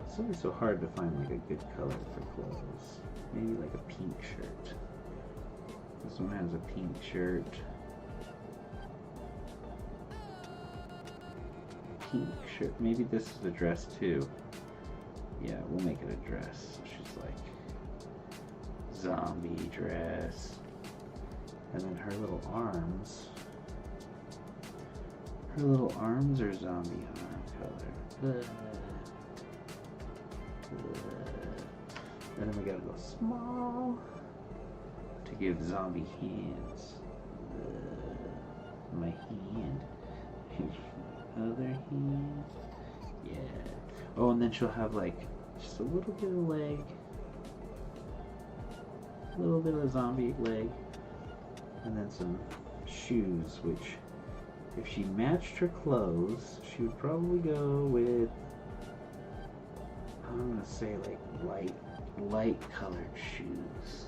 A: It's always so hard to find like a good color for clothes. Maybe like a pink shirt. This one has a pink shirt. Pink shirt. Maybe this is a dress too. Yeah, we'll make it a dress. She's like zombie dress. And then her little arms. Her little arms are zombie arm color. And then we gotta go small to give zombie hands. My hand. Other hand. Yeah. Oh, and then she'll have like just a little bit of leg. A little bit of zombie leg. And then some shoes, which if she matched her clothes, she would probably go with I'm gonna say like light colored shoes.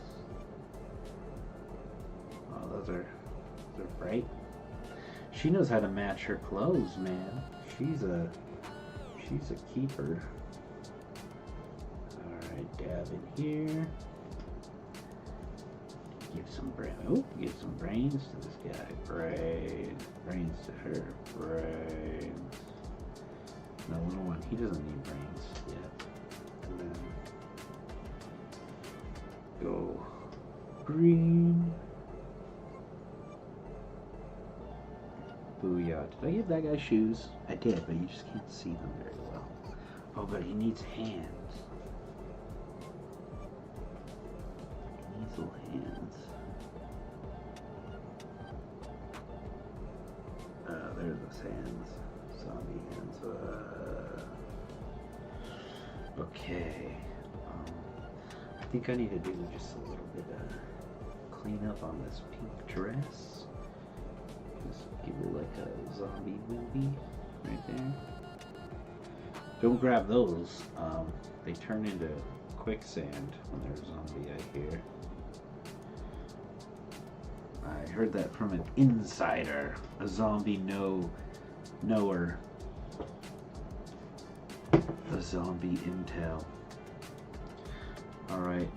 A: Oh, those are bright. She knows how to match her clothes, man. She's a keeper. Alright, dab in here. Give some brains to this guy. Brains to her. Brains. The little one, he doesn't need brains yet. And then go green. Booyah. Did I give that guy shoes? I did, but you just can't see them very well. Oh, but he needs hands. He needs little hands. There's those hands. Zombie hands. Okay. I think I need to do just a little bit of cleanup on this pink dress. Just give it like a zombie movie right there. Don't grab those. They turn into quicksand when they're a zombie, I hear. I heard that from an insider, a zombie knower. The zombie intel. Alright.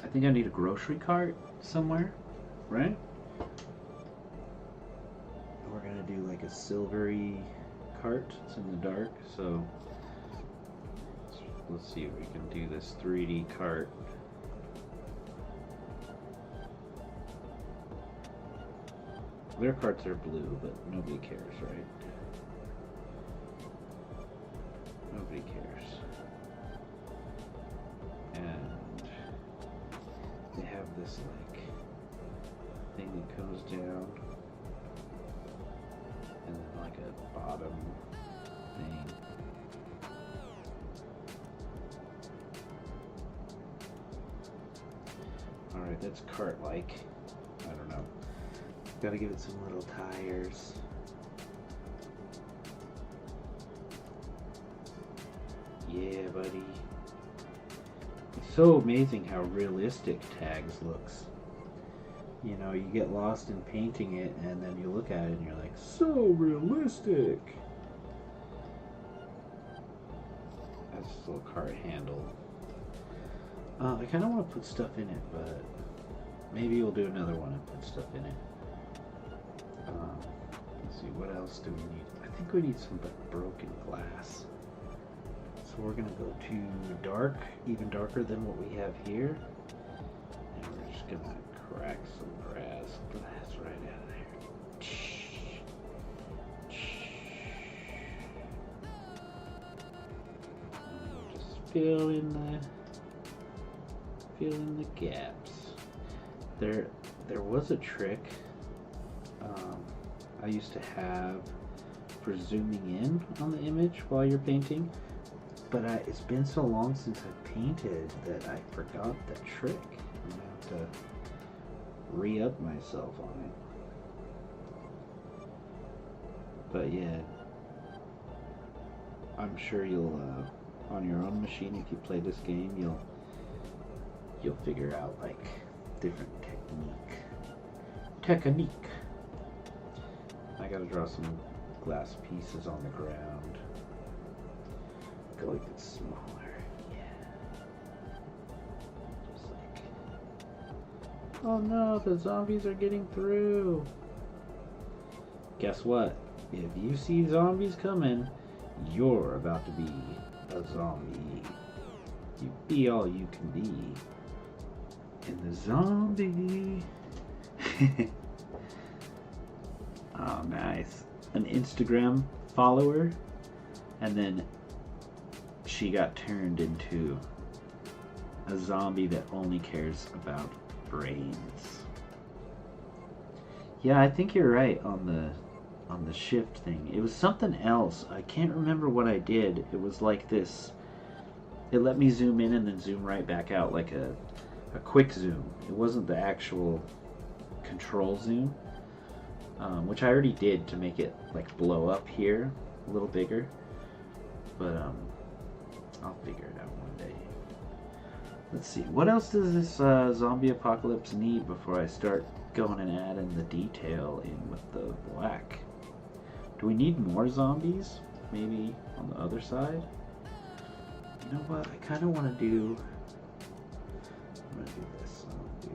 A: I think I need a grocery cart somewhere, right? We're gonna do like a silvery cart. It's in the dark, so let's see if we can do this 3D cart. Their carts are blue, but nobody cares, right? Nobody cares. And they have this like thing that goes down, and then like a bottom thing. Alright, that's cart-like. I don't know. Gotta give it some little tires. Yeah, buddy. It's so amazing how realistic Taggz looks. You know, you get lost in painting it, and then you look at it and you're like, so realistic. That's this little cart handle. I kind of want to put stuff in it, but maybe we'll do another one and put stuff in it. Let's see, what else do we need? I think we need some broken glass. So we're gonna go to dark, even darker than what we have here. And we're just gonna crack some glass right out of there. And we'll just fill in the gaps. There was a trick I used to have for zooming in on the image while you're painting, but it's been so long since I painted that I forgot that trick. I'm gonna have to re-up myself on it. But yeah, I'm sure you'll on your own machine, if you play this game, you'll figure out like different technique. I gotta draw some glass pieces on the ground. Go a bit smaller, yeah. Just like, oh no, the zombies are getting through. Guess what? If you see zombies coming, you're about to be a zombie. You be all you can be. And the zombie. Oh, nice. An Instagram follower, and then she got turned into a zombie that only cares about brains. Yeah, I think you're right on the shift thing. It was something else. I can't remember what I did. It was like this. It let me zoom in and then zoom right back out, like a quick zoom. It wasn't the actual control zoom, which I already did to make it like blow up here a little bigger. But I'll figure it out one day. Let's see, what else does this zombie apocalypse need before I start going and adding the detail in with the black? Do we need more zombies? Maybe on the other side? You know what, I kind of want to do... I'm going to do this. I'm going to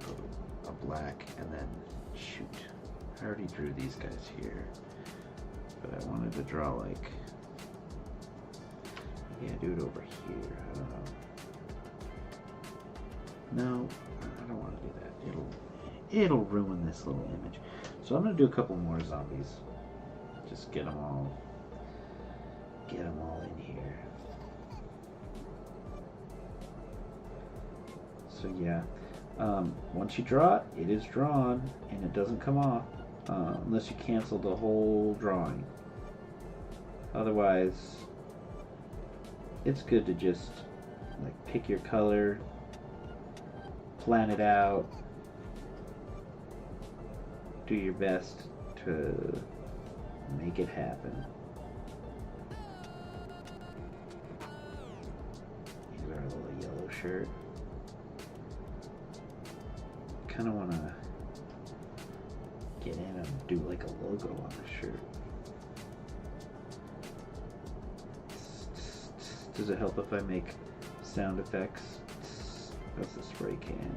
A: do a black and then shoot. I already drew these guys here, but I wanted to draw like... Yeah, do it over here. I don't know. No, I don't want to do that. It'll ruin this little image. So I'm gonna do a couple more zombies. Just get them all in here. So yeah, once you draw it, it is drawn and it doesn't come off unless you cancel the whole drawing. Otherwise, it's good to just like pick your color, plan it out, do your best to make it happen. Here's our little yellow shirt. Kind of want to get in and do like a logo on the shirt. Does it help if I make sound effects? That's the spray can.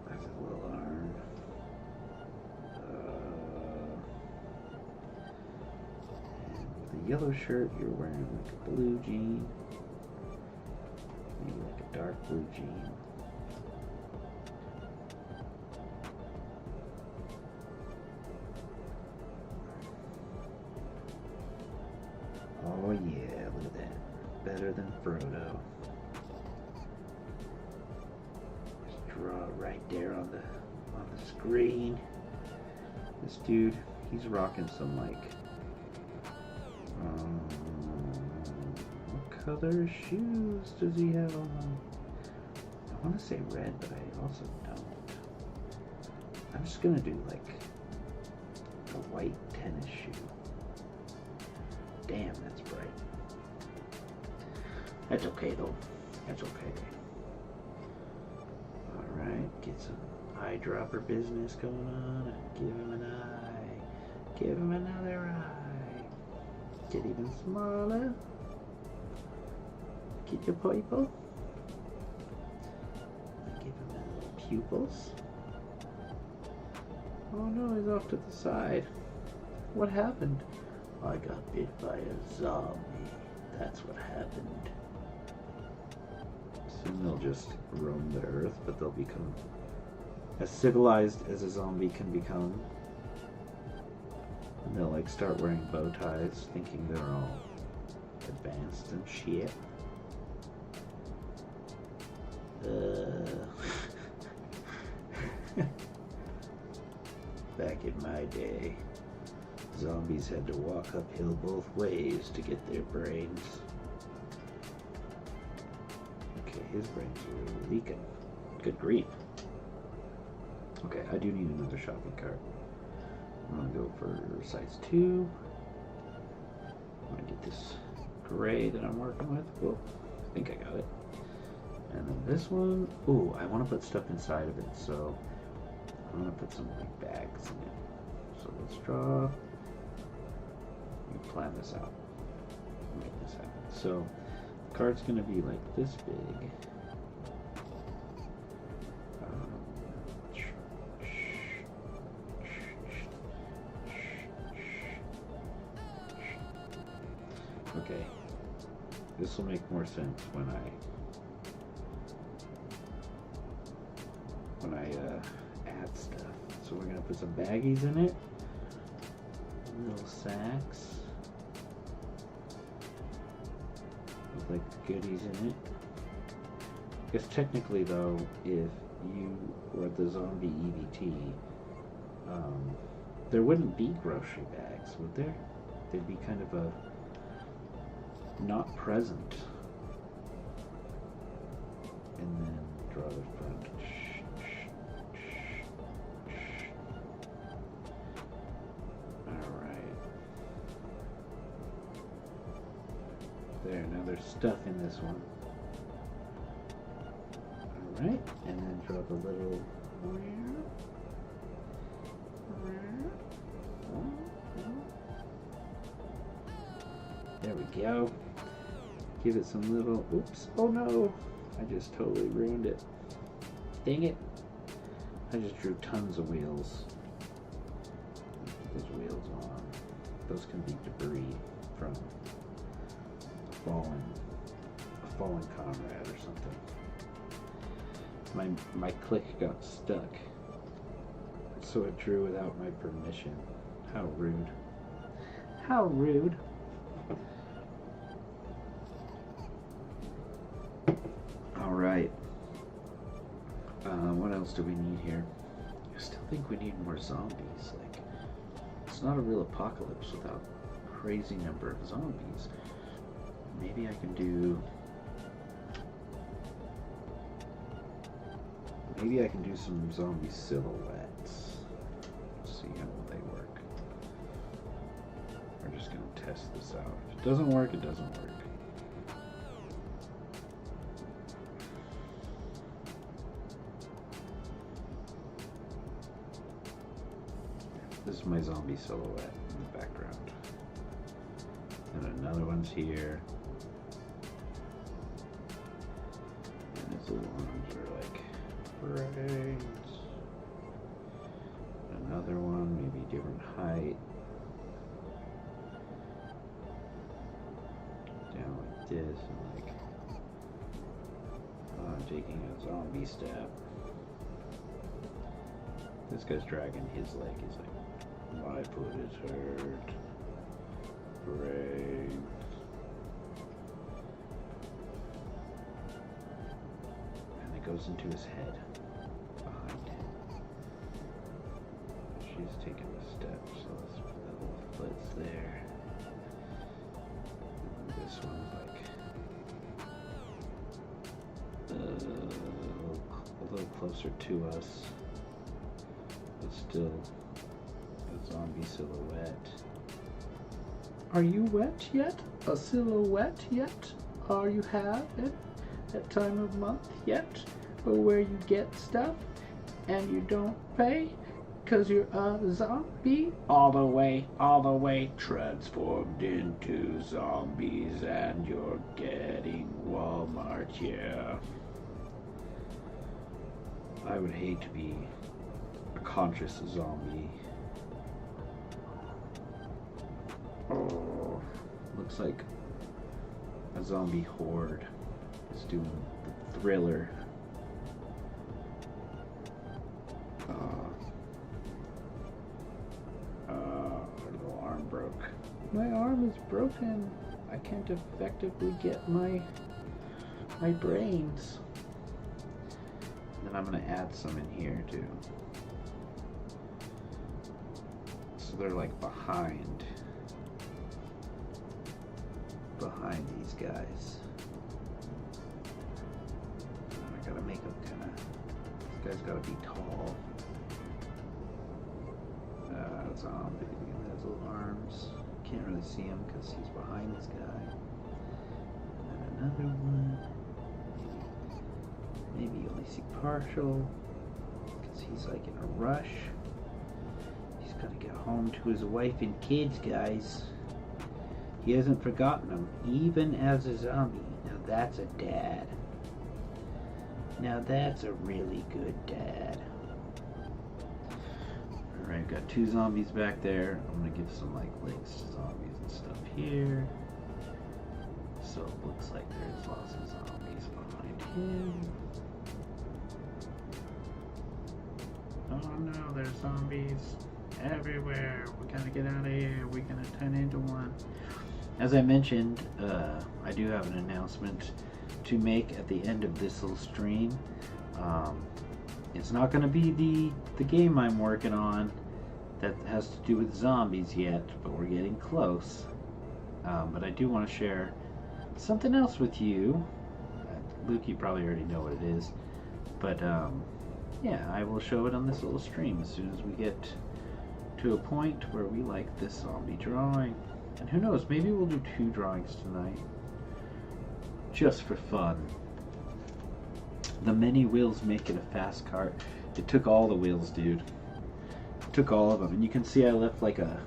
A: That's his little arm. And with a yellow shirt, you're wearing like a blue jean. Maybe like a dark blue jean. Oh yeah, look at that. Better than Frodo. Just draw it right there on the screen. This dude, he's rocking some like what color shoes does he have on? I want to say red, but I also don't. I'm just gonna do like a white tennis shoe. Damn, that's bright. That's okay though. That's okay. Alright, get some eyedropper business going on. Give him an eye. Give him another eye. Get even smaller. Get your pupil. Give him little pupils. Oh no, he's off to the side. What happened? I got bit by a zombie. That's what happened. Soon they'll just roam the earth, but they'll become as civilized as a zombie can become. And they'll like start wearing bow ties, thinking they're all advanced and shit. Back in my day, zombies had to walk uphill both ways to get their brains. Okay, his brains are really leaking. Good grief. Okay, I do need another shopping cart. I'm gonna go for size 2. I'm gonna get this gray that I'm working with. Whoa, I think I got it. And then this one, ooh, I want to put stuff inside of it, so I'm gonna put some like bags in it. So let's draw. Plan this out. Make this happen. So the card's gonna be like this big. Okay, this will make more sense when I add stuff. So we're gonna put some baggies in it, little sacks with like goodies in it. I guess technically though, if you were the zombie EBT, there wouldn't be grocery bags, would there? They'd be kind of a not present. And then draw the front. There, now there's stuff in this one. Alright, and then draw the little... There we go. Give it some little... Oops, oh no! I just totally ruined it. Dang it. I just drew tons of wheels. Put those wheels on. Those can be debris from a fallen comrade or something. My click got stuck, so it drew without my permission. How rude. How rude. Alright. What else do we need here? I still think we need more zombies. Like, it's not a real apocalypse without a crazy number of zombies. Maybe I can do... Maybe I can do some zombie silhouettes. See how they work. We're just going to test this out. If it doesn't work, it doesn't work. This is my zombie silhouette in the background. And another one's here. And his little arms are like brains. Another one, maybe different height. Down like this, and like taking a zombie step. This guy's dragging his leg. He's like, my foot is hurt. Brains. And it goes into his head. Behind him. She's taking a step, so let's put that little foot's there. And this one's like a little closer to us, but still a zombie silhouette. Are you wet yet? A silhouette yet? Are you have it? That time of month yet? Or where you get stuff and you don't pay? 'Cause you're a zombie? All the way transformed into zombies, and you're getting Walmart, yeah. I would hate to be a conscious zombie. Oh, looks like a zombie horde is doing the Thriller. My little arm broke. My arm is broken. I can't effectively get my brains. And then I'm gonna add some in here too. So they're like behind these guys. I gotta make them kinda, this guy's gotta be tall. Zombie, he has little arms. Can't really see him because he's behind this guy. And then another one. Maybe you only see partial because he's like in a rush. He's gotta get home to his wife and kids, guys. He hasn't forgotten them, even as a zombie. Now that's a dad. Now that's a really good dad. Alright, got two zombies back there. I'm gonna give some like links to zombies and stuff here. So it looks like there's lots of zombies behind him. Oh no, there's zombies everywhere. We gotta get out of here. We're gonna turn into one. As I mentioned, I do have an announcement to make at the end of this little stream. It's not going to be the game I'm working on that has to do with zombies yet, but we're getting close. But I do want to share something else with you. Luke, you probably already know what it is. But yeah, I will show it on this little stream as soon as we get to a point where we like this zombie drawing. And who knows, maybe we'll do 2 drawings tonight. just for fun. The many wheels make it a fast cart. It took all the wheels, dude. It took all of them. And you can see I left like a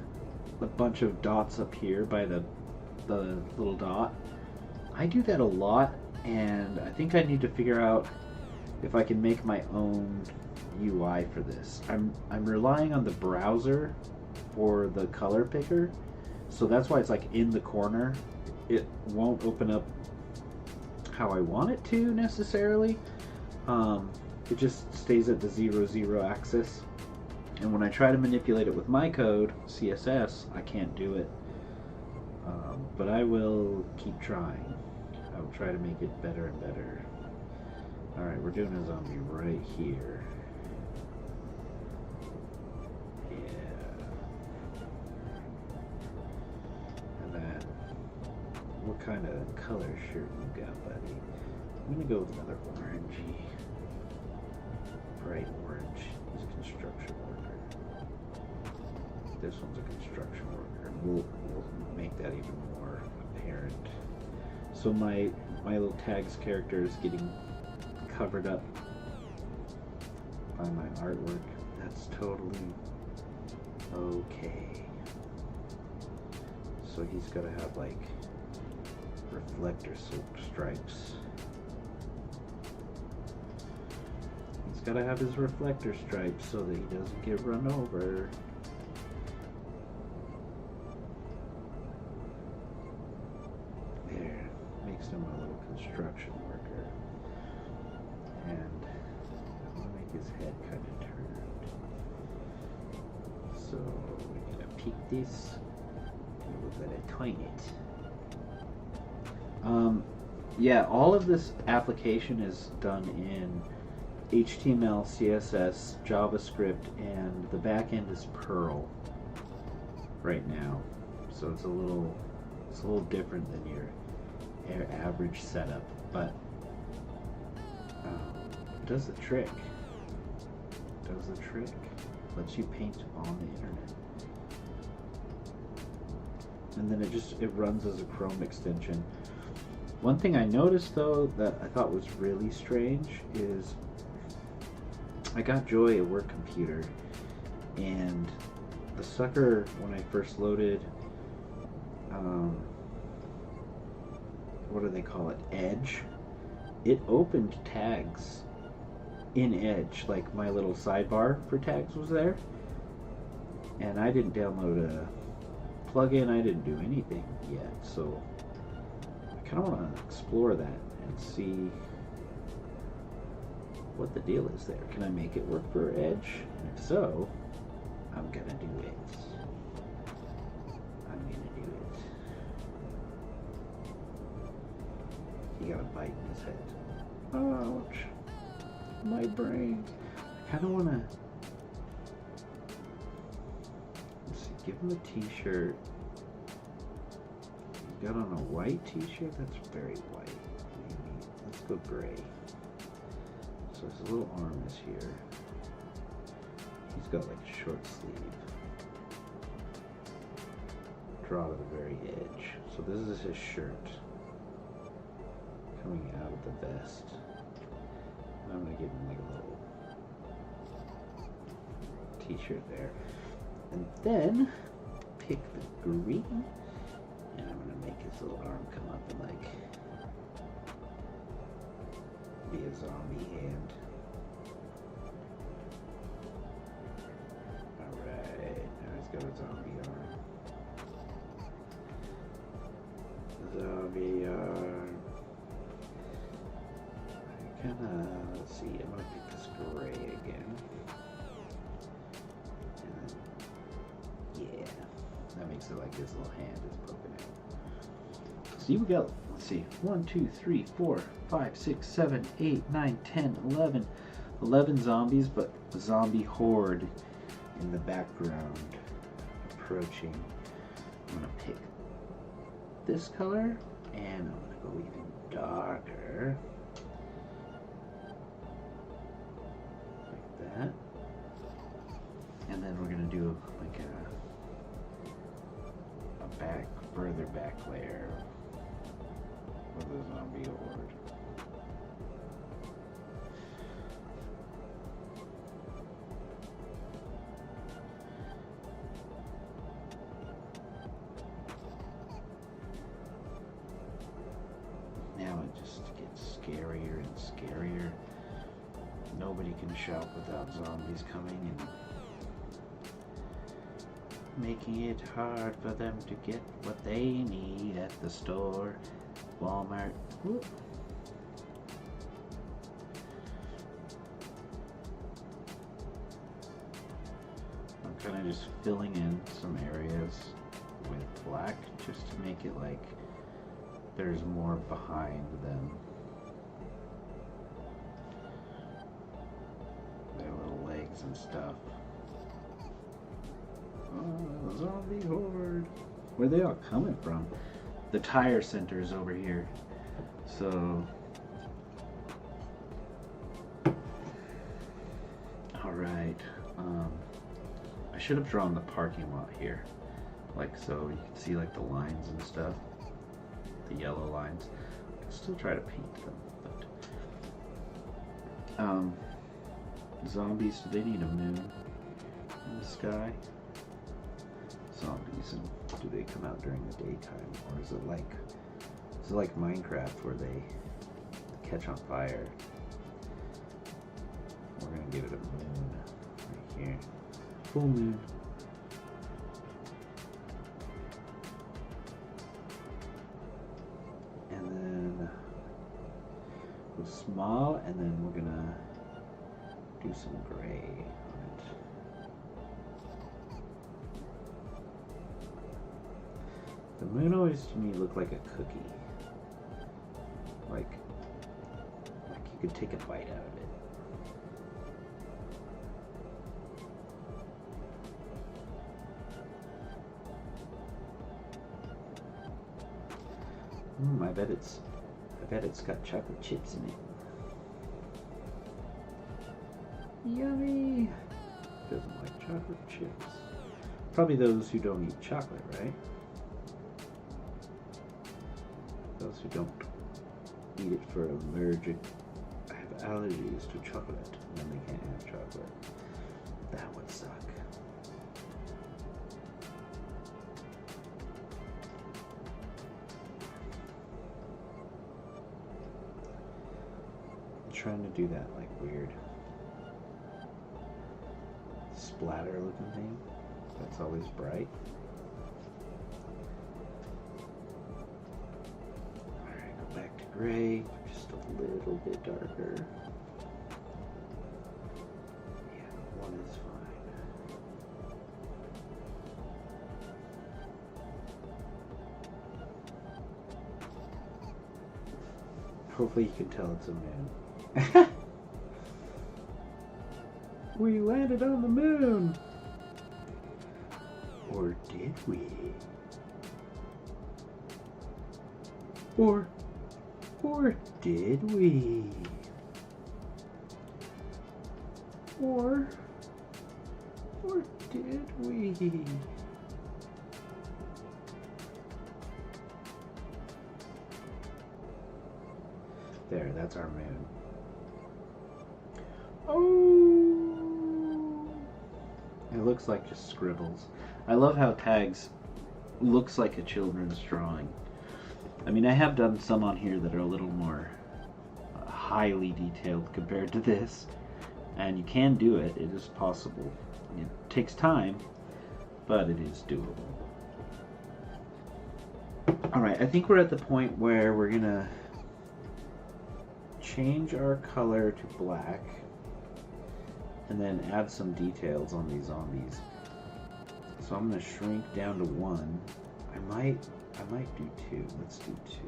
A: bunch of dots up here by the little dot. I do that a lot, and I think I need to figure out if I can make my own UI for this. I'm relying on the browser for the color picker, so that's why it's like in the corner. It won't open up how I want it to necessarily. It just stays at the 0, axis, and when I try to manipulate it with my code, CSS, I can't do it. But I will keep trying. I will try to make it better and better. Alright, we're doing a zombie right here. Yeah. And then, what kind of color shirt you got, buddy? I'm gonna go with another orangey. Bright orange. He's a construction worker. This one's a construction worker. We'll make that even more apparent. So my little Taggz character is getting covered up by my artwork. That's totally okay. So he's got to have like reflector stripes. He's got to have his reflector stripes so that he doesn't get run over. There, makes him a little construction worker. And I want to make his head kind of turned. So we're going to peek this, and we're going to coin it. Yeah, all of this application is done in HTML, CSS, JavaScript, and the back end is Perl right now. So it's a little different than your average setup, but it does the trick. It does the trick. Lets you paint on the internet. And then it runs as a Chrome extension. One thing I noticed though that I thought was really strange is I got Joy a work computer, and the sucker, when I first loaded what do they call it, Edge, it opened Taggz in Edge, like my little sidebar for Taggz was there, and I didn't download a plugin, I didn't do anything yet, so I kind of want to explore that and see what the deal is there. Can I make it work for Edge? And if so, I'm gonna do it. I'm gonna do it. He got a bite in his head. Ouch. My brain. I kind of want to... Let's see, give him a t-shirt. He got on a white t-shirt? That's very white. Maybe. Let's go gray. So his little arm is here. He's got like a short sleeve. Draw to the very edge. So this is his shirt coming out of the vest. And I'm gonna give him like a little t-shirt there. And then pick the green, and I'm gonna make his little arm come up and like be a zombie hand. Alright, now he's got a zombie arm. Zombie arm. Let's see, I'm gonna pick this gray again. And then, yeah, that makes it like his little hand is poking out. So you got, let's see, 1, 2, 3, 4, 5, 6, 7, 8, 9, 10, 11. 11 zombies, but a zombie horde in the background approaching. I'm gonna pick this color, and I'm gonna go even darker. Like that. And then we're gonna do like a further back layer with the zombie horde. Now it just gets scarier and scarier. Nobody can shop without zombies coming and making it hard for them to get what they need at the store. Walmart. Whoop. I'm kind of just filling in some areas with black just to make it like there's more behind them. Their little legs and stuff. Oh, zombie horde. Where are they all coming from? The tire center is over here. So, alright. I should have drawn the parking lot here. Like so, you can see like the lines and stuff. The yellow lines. I can still try to paint them, but zombies, do they need a moon in the sky? Zombies, and do they come out during the daytime, or is it like Minecraft where they catch on fire? We're gonna give it a moon right here. Full moon. And then go small, and then we're gonna do some gray on it. The moon always to me looked like a cookie. Like you could take a bite out of it. I bet it's got chocolate chips in it. Yummy! Doesn't like chocolate chips. Probably those who don't eat chocolate, right? Those who don't eat it for allergic, have allergies to chocolate, and then they can't have chocolate. That would suck. I'm trying to do that like weird splatter looking thing that's always bright. Gray, just a little bit darker. Yeah, one is fine. Hopefully you can tell it's a moon. We landed on the moon! Or did we? Or did we? Or did we? There, that's our moon. Oh! It looks like just scribbles. I love how Taggz looks like a children's drawing. I mean, I have done some on here that are a little more highly detailed compared to this, and you can do it. It is possible. It takes time, but it is doable. Alright, I think we're at the point where we're gonna change our color to black and then add some details on these zombies. So I'm gonna shrink down to 1. I might do 2. Let's do 2.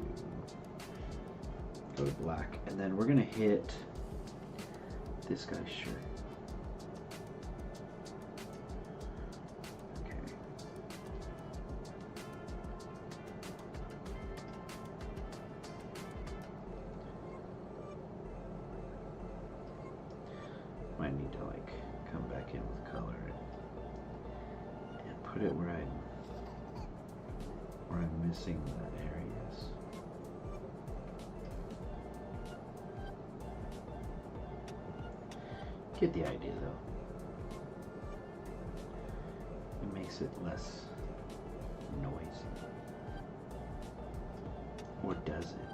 A: Go to black. And then we're gonna hit this guy's shirt. Okay. Might need to like come back in with color and put it where I'm missing the areas. Get the idea though. It makes it less noisy. Or does it?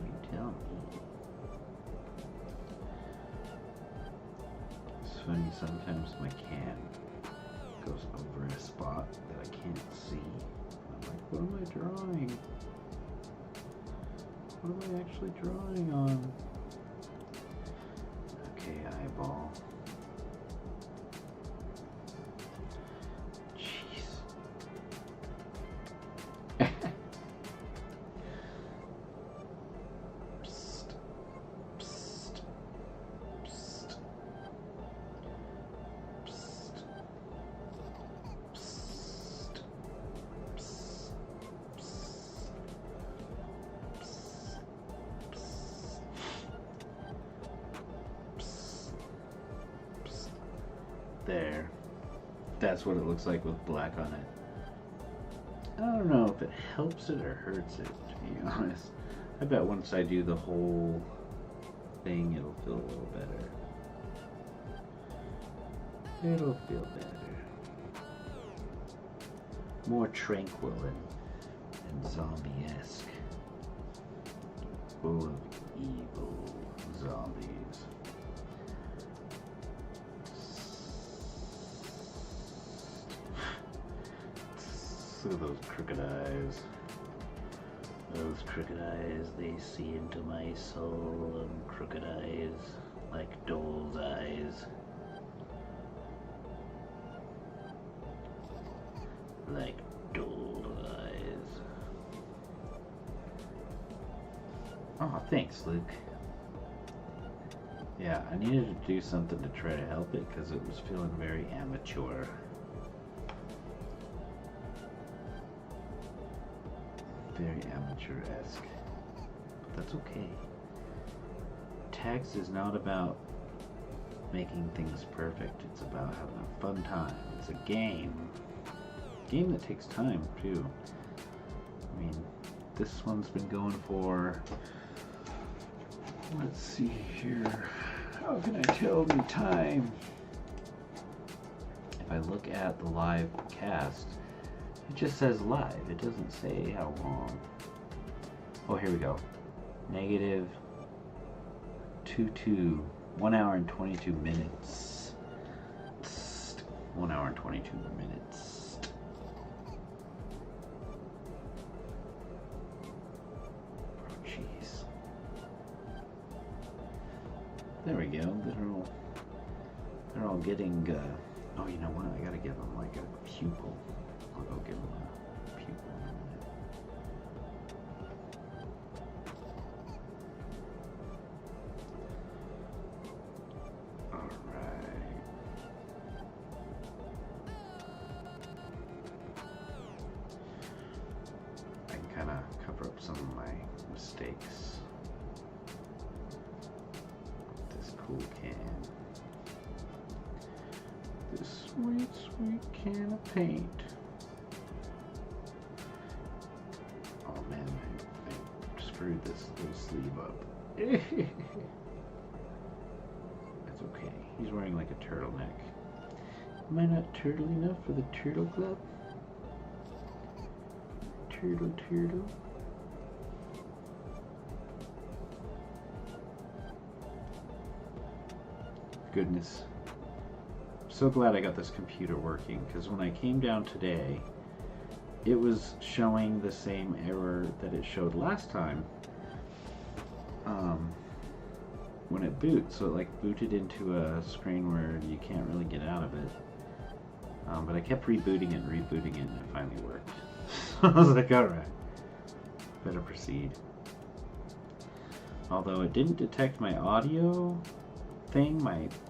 A: You tell me. It's funny, sometimes my can goes over a spot that I can't see. I'm like, what am I drawing? What am I actually drawing on? Okay, eyeball. Jeez. Psst. Psst. Psst. Psst. Psst. Psst. There. That's what it looks like with black on it. I don't know if it helps it or hurts it, to be honest. I bet once I do the whole thing, it'll feel a little better. It'll feel better. More tranquil and zombie-esque. Full of evil zombies. Look at those crooked eyes. Those crooked eyes, they see into my soul. Crooked eyes, like doll's eyes. Like doll's eyes. Oh, thanks, Luke. Yeah, I needed to do something to try to help it because it was feeling very amateur. Very amateur-esque. But that's okay. Taggz is not about making things perfect. It's about having a fun time. It's a game. A game that takes time, too. I mean, this one's been going for... Let's see here. How can I tell the time? If I look at the live cast, it just says live. It doesn't say how long. Oh, here we go. Negative 1 hour and 22 minutes. 1 hour and 22 minutes. Oh, jeez. There we go. They're all getting. Oh, you know what? I gotta give them like a pupil. I'll go give them a pupil in a minute. Alright. I can kind of cover up some of my mistakes. This cool can. This sweet, sweet can of paint. Oh man, I screwed this little sleeve up. That's okay. He's wearing like a turtleneck. Am I not turtle enough for the turtle club? Turtle. Goodness. So glad I got this computer working, because when I came down today, it was showing the same error that it showed last time when it boots. So it like booted into a screen where you can't really get out of it. But I kept rebooting it, and it finally worked. So I was like, alright, better proceed. Although it didn't detect my audio thing,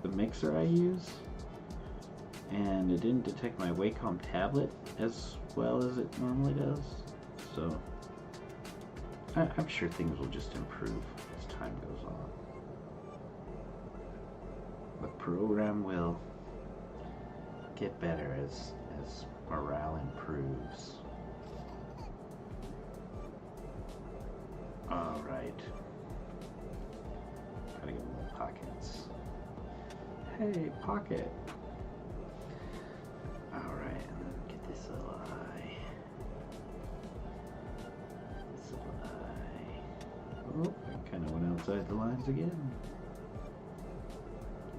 A: the mixer I use. And it didn't detect my Wacom tablet as well as it normally does. So I'm sure things will just improve as time goes on. The program will get better as morale improves. Alright. pockets. Hey, pocket. Alright, and then get this little eye. This little eye. Oh, I kind of went outside the lines again.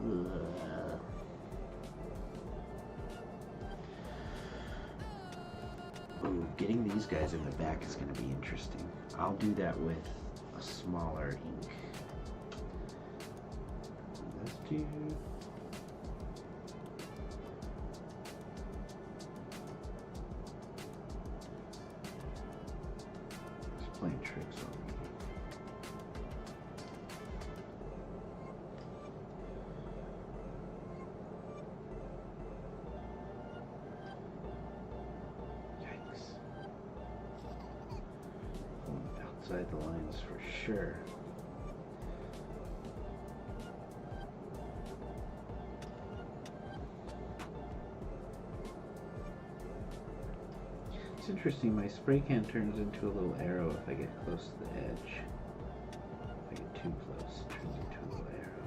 A: Ugh. Ooh, getting these guys in the back is going to be interesting. I'll do that with a smaller ink. Let's do... Just playing tricks on me. Outside the lines for sure. It's interesting, my spray can turns into a little arrow if I get close to the edge. If I get too close, it turns into a little arrow.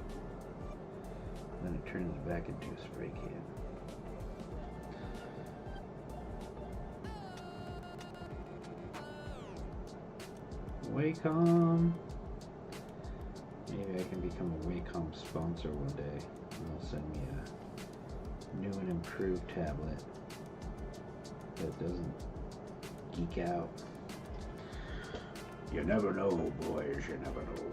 A: Then it turns back into a spray can. Wacom. Maybe I can become a Wacom sponsor one day, and they'll send me a new and improved tablet that doesn't geek out. You never know, boys, you never know.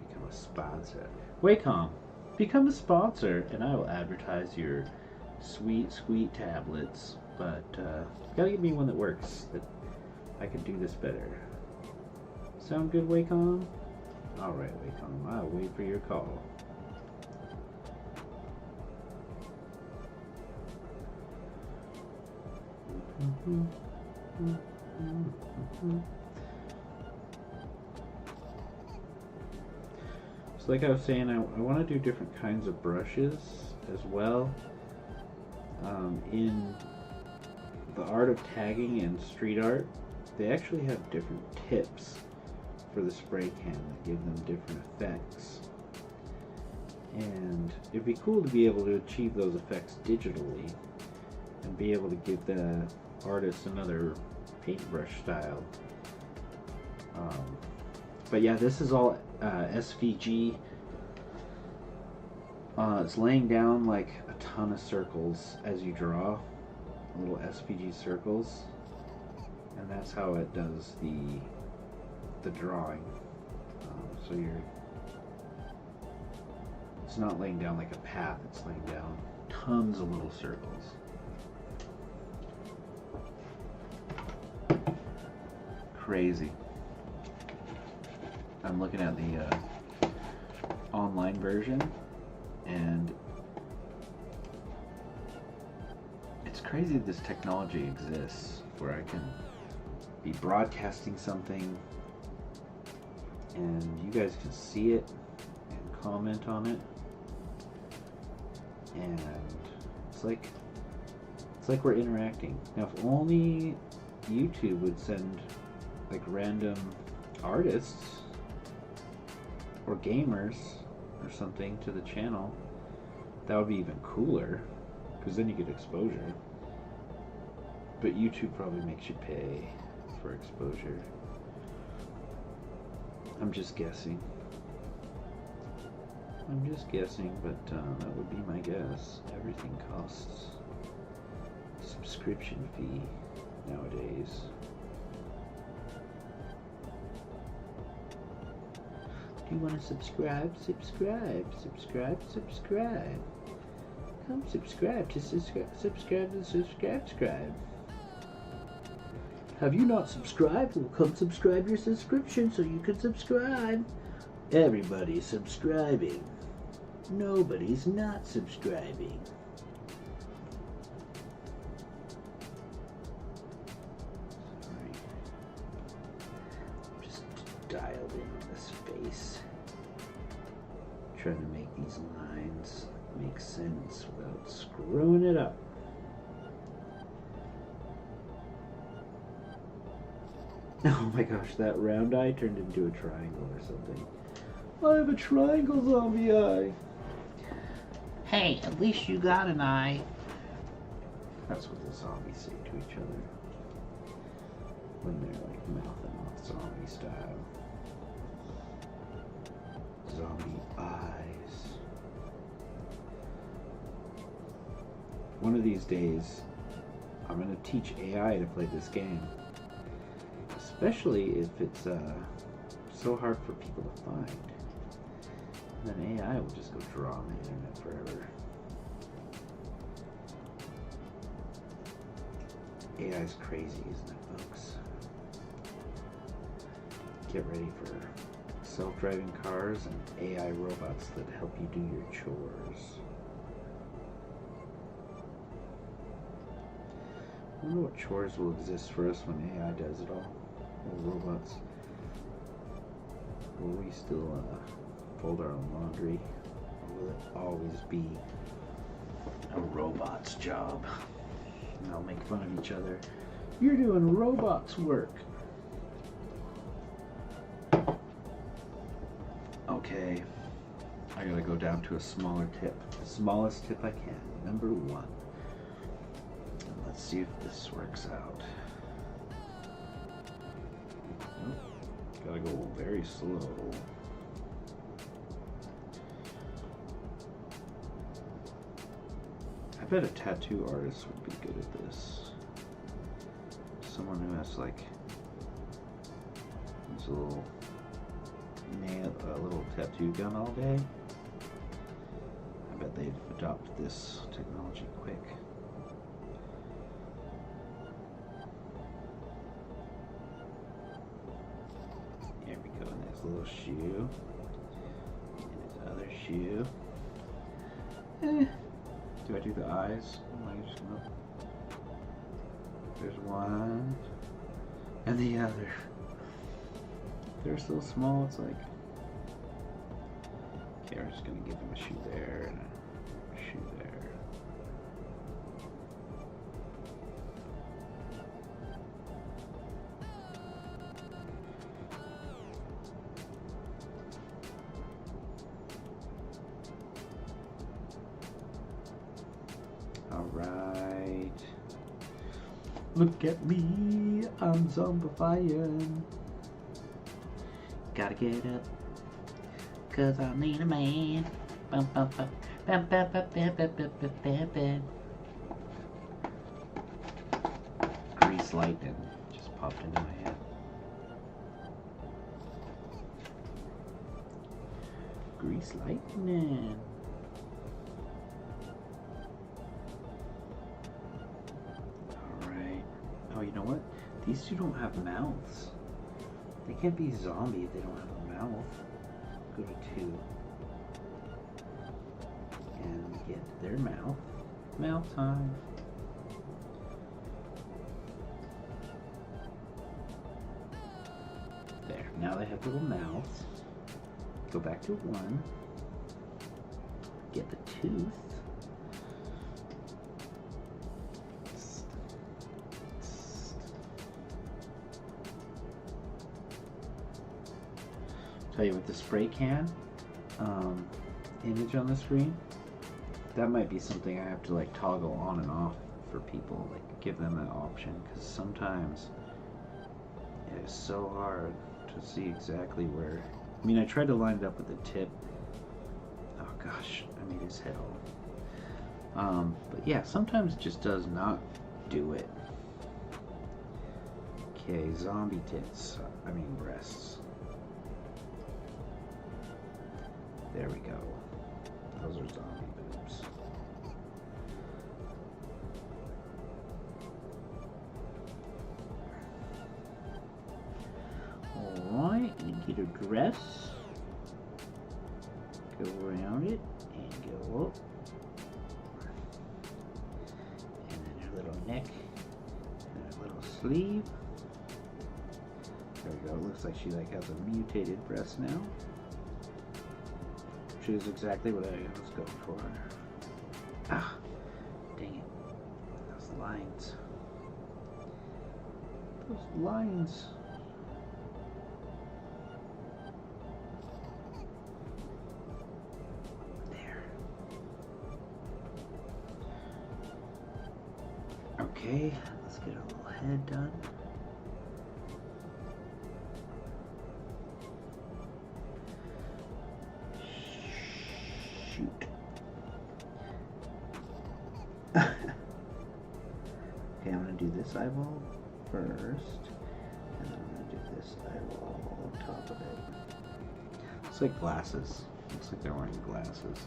A: Become a sponsor. Wacom, become a sponsor, and I will advertise your sweet, sweet tablets. But gotta give me one that works, that I can do this better. Sound good, Wacom? Alright, Wacom, I'll wait for your call. So like I was saying, I want to do different kinds of brushes as well. In the art of tagging and street art, they actually have different tips for the spray can that give them different effects. And it'd be cool to be able to achieve those effects digitally and be able to give the artist another paintbrush style. But yeah, this is all SVG. It's laying down like a ton of circles as you draw, little SVG circles, and that's how it does the drawing. So it's not laying down like a path, it's laying down tons of little circles. Crazy. I'm looking at the online version, and it's crazy that this technology exists where I can be broadcasting something and you guys can see it and comment on it, and it's like we're interacting. Now if only YouTube would send like random artists or gamers or something to the channel, that would be even cooler, because then you get exposure. But YouTube probably makes you pay for exposure. I'm just guessing. But that would be my guess. Everything costs a subscription fee nowadays. Do you want to subscribe? Subscribe. Come subscribe to subscribe. Have you not subscribed? Well, come subscribe your subscription so you can subscribe. Everybody's subscribing. Nobody's not subscribing. Sorry. Just dialed in on this face. Trying to make these lines make sense without screwing it up. Oh my gosh, that round eye turned into a triangle or something. I have a triangle zombie eye.
B: Hey, at least you got an eye.
A: That's what the zombies say to each other when they're like mouthing off zombie style. Zombie eyes. One of these days, I'm gonna teach AI to play this game. Especially if it's so hard for people to find. And then AI will just go draw on the internet forever. AI's crazy, isn't it, folks? Get ready for self-driving cars and AI robots that help you do your chores. I wonder what chores will exist for us when AI does it all. Or robots. Will we still fold our own laundry? Or will it always be a robot's job? And they'll make fun of each other. You're doing robots work. Okay, I gotta go down to a smaller tip. The smallest tip I can. Number 1. And let's see if this works out. Gotta go very slow. I bet a tattoo artist would be good at this. Someone who has like this little little tattoo gun all day. I bet they'd adopt this technology quick. There we go, and there's a little shoe. And his other shoe. Do I do the eyes? There's one. And the other. They're so small, it's like... Okay, we're just gonna give them a shoe there and a shoe there. Alright. Look at me, I'm zombifying. Gotta get up, 'cause I need a man. Bum, bum, bum. Bum, bum, bum, bum, bum, bum, bum, bum, bum. Grease lightning just popped into my head. Grease lightning. Alright. Oh, you know what? These two don't have mouths. They can't be zombie if they don't have a mouth. Go to 2. And get their mouth. Mouth time. There. Now they have little mouths. Go back to 1. Get the tooth. Tell you with the spray can image on the screen, that might be something I have to like toggle on and off for people, like give them that option, because sometimes it is so hard to see exactly where. I mean, I tried to line it up with the tip. Oh gosh, I made his head all. But yeah, sometimes it just does not do it. Okay, zombie tits. I mean breasts. There we go. Those are zombie boobs. Alright, and get a dress. Go around it and go up. And then her little neck and her little sleeve. There we go. It looks like she like has a mutated breast now. Which is exactly what I was going for. Ah, dang it. Those lines. Those lines. Okay, let's get a little head done. Shoot. Okay, I'm gonna do this eyeball first, and then I'm gonna do this eyeball on top of it. Looks like glasses. Looks like they're wearing glasses.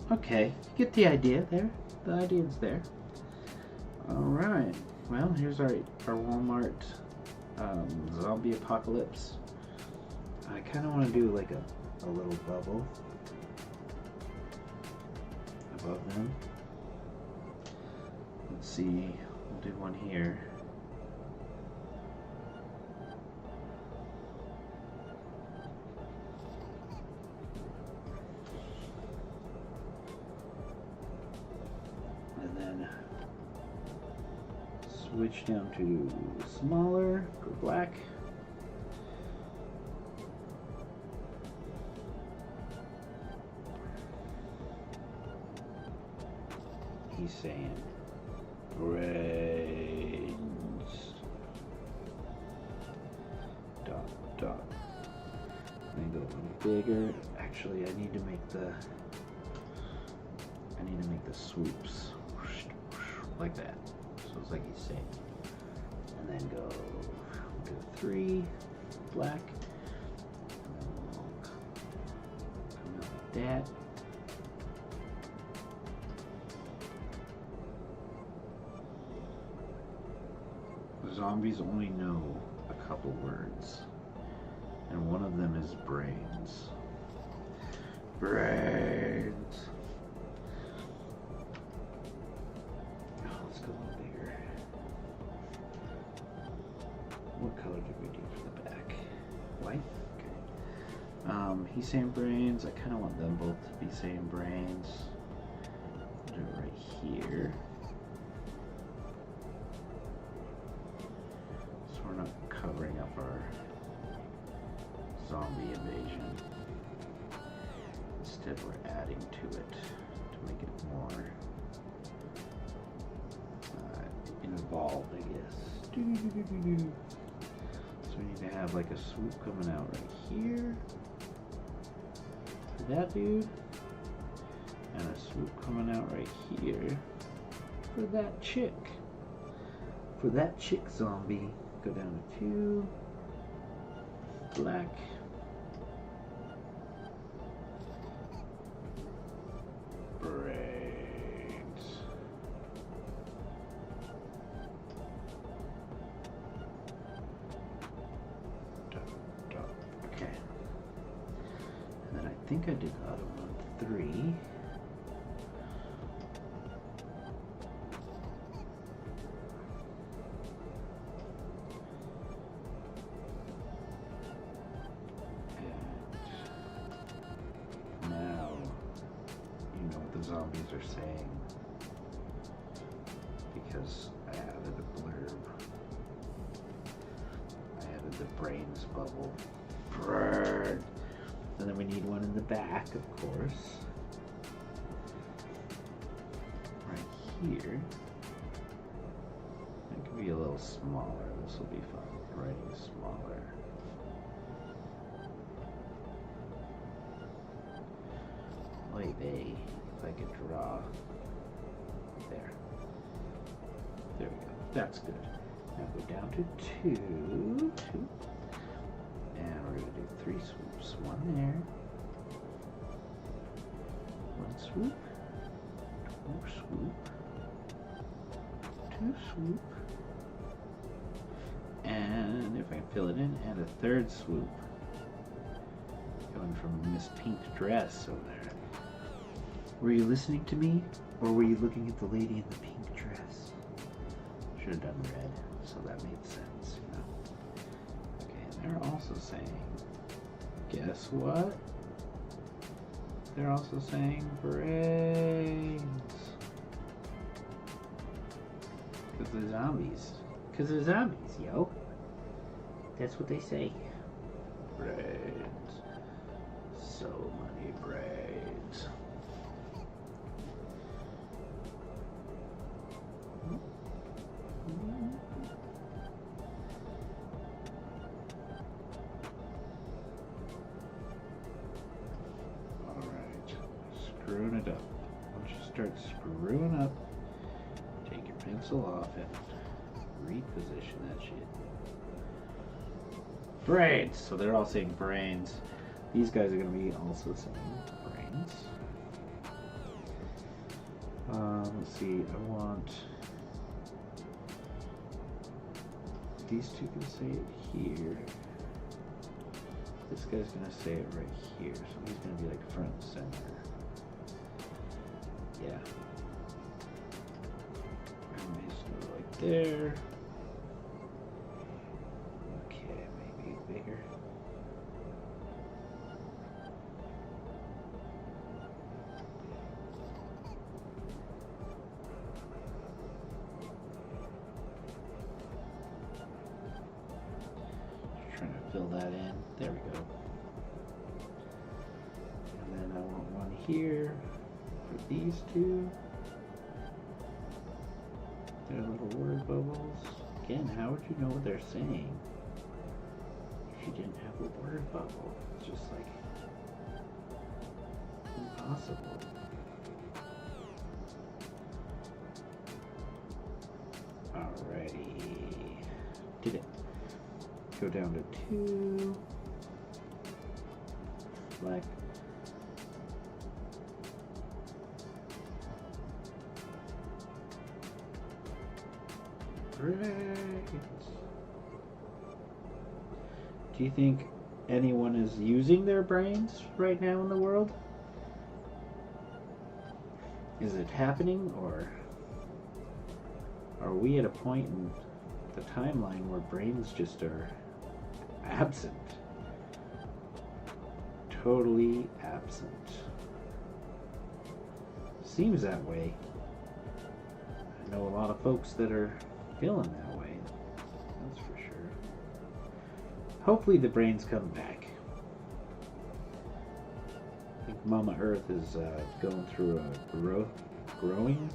A: Okay, you get the idea there. The idea's there. Alright, well, here's our Walmart zombie apocalypse. I kind of want to do like a little bubble above them. Let's see, we'll do one here. And then switch down to smaller, go black. He's saying brains. Dot dot. Then go a little bigger. Actually, I need to make the swoops like that. So it's like he's saying. And then go do 3 black. And then we'll come out like that. Zombies only know a couple words, and one of them is brains. Brains. Oh, let's go a little bigger. What color did we do for the back? White? Okay. He's saying brains. I kind of want them both to be saying brains. Do it right here. We're not covering up our zombie invasion. Instead, we're adding to it to make it more involved, I guess. So we need to have like a swoop coming out right here for that dude, and a swoop coming out right here for that chick. For that chick zombie. Go down to 2, black, brains. Okay. And then I think I did the other one 3. Zombies are saying, because I added a blurb. I added the brains bubble. Brrr. And then we need one in the back, of course. Right here. It could be a little smaller. This will be fun. Writing smaller. Oy vey. If I could draw there. There we go. That's good. Now go down to 2. And we're going to do 3 swoops. 1 there. 1 swoop. 2 swoop. 2 swoop. And if I can fill it in, and a 3rd swoop. Going from Miss Pink Dress over there. Were you listening to me, or were you looking at the lady in the pink dress? Should have done red, so that made sense, you know. Okay, and they're also saying, guess what? They're also saying brains. Because they're zombies. Because they're zombies, yo. That's what they say. Brains. So many brains. screwing it up. Once you start screwing up, take your pencil off and reposition that shit. Brains! So they're all saying brains. These guys are going to be also saying brains. Let's see, I want these two can say it here. This guy's going to say it right here, so he's going to be like front and center. Yeah. And he's going to go like there. Okay, maybe bigger. Trying to fill that in. There we go. And then I want one here for these two. Their little word bubbles. Again, how would you know what they're saying if you didn't have a word bubble? It's just like impossible. Alrighty. Did it. Go down to 2. Black. Brains. Do you think anyone is using their brains right now in the world? Is it happening, or are we at a point in the timeline where brains just are absent? Totally absent. Seems that way. I know a lot of folks that are feeling that way. That's for sure. Hopefully the brains come back. I think Mama Earth is going through a growing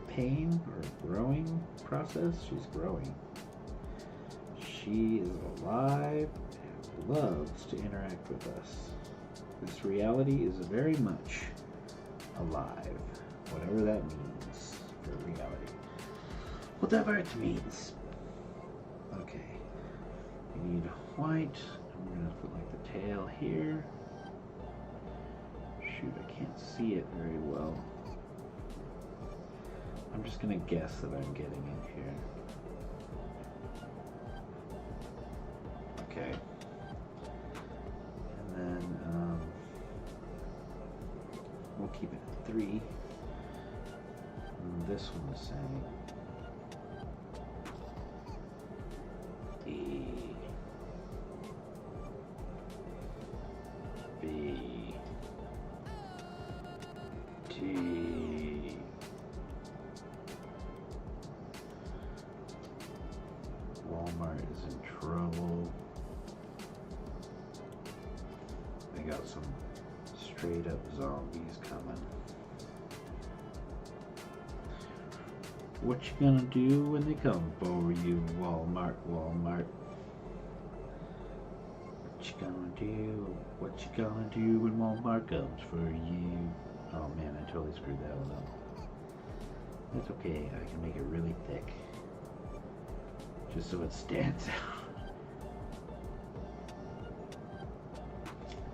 A: pain or growing process. She's growing. She is alive and loves to interact with us. This reality is very much alive, whatever that means for reality. Whatever it means. Okay. We need white. I'm going to put like the tail here. Shoot, I can't see it very well. I'm just going to guess that I'm getting it here. Okay. And then we'll keep it at 3. And this one is saying E, B, T, Walmart is in trouble. They got some straight up zombies coming. What you gonna do when they come for you, Walmart, Walmart? What you gonna do? What you gonna do when Walmart comes for you? Oh man, I totally screwed that one up. That's okay, I can make it really thick. Just so it stands out.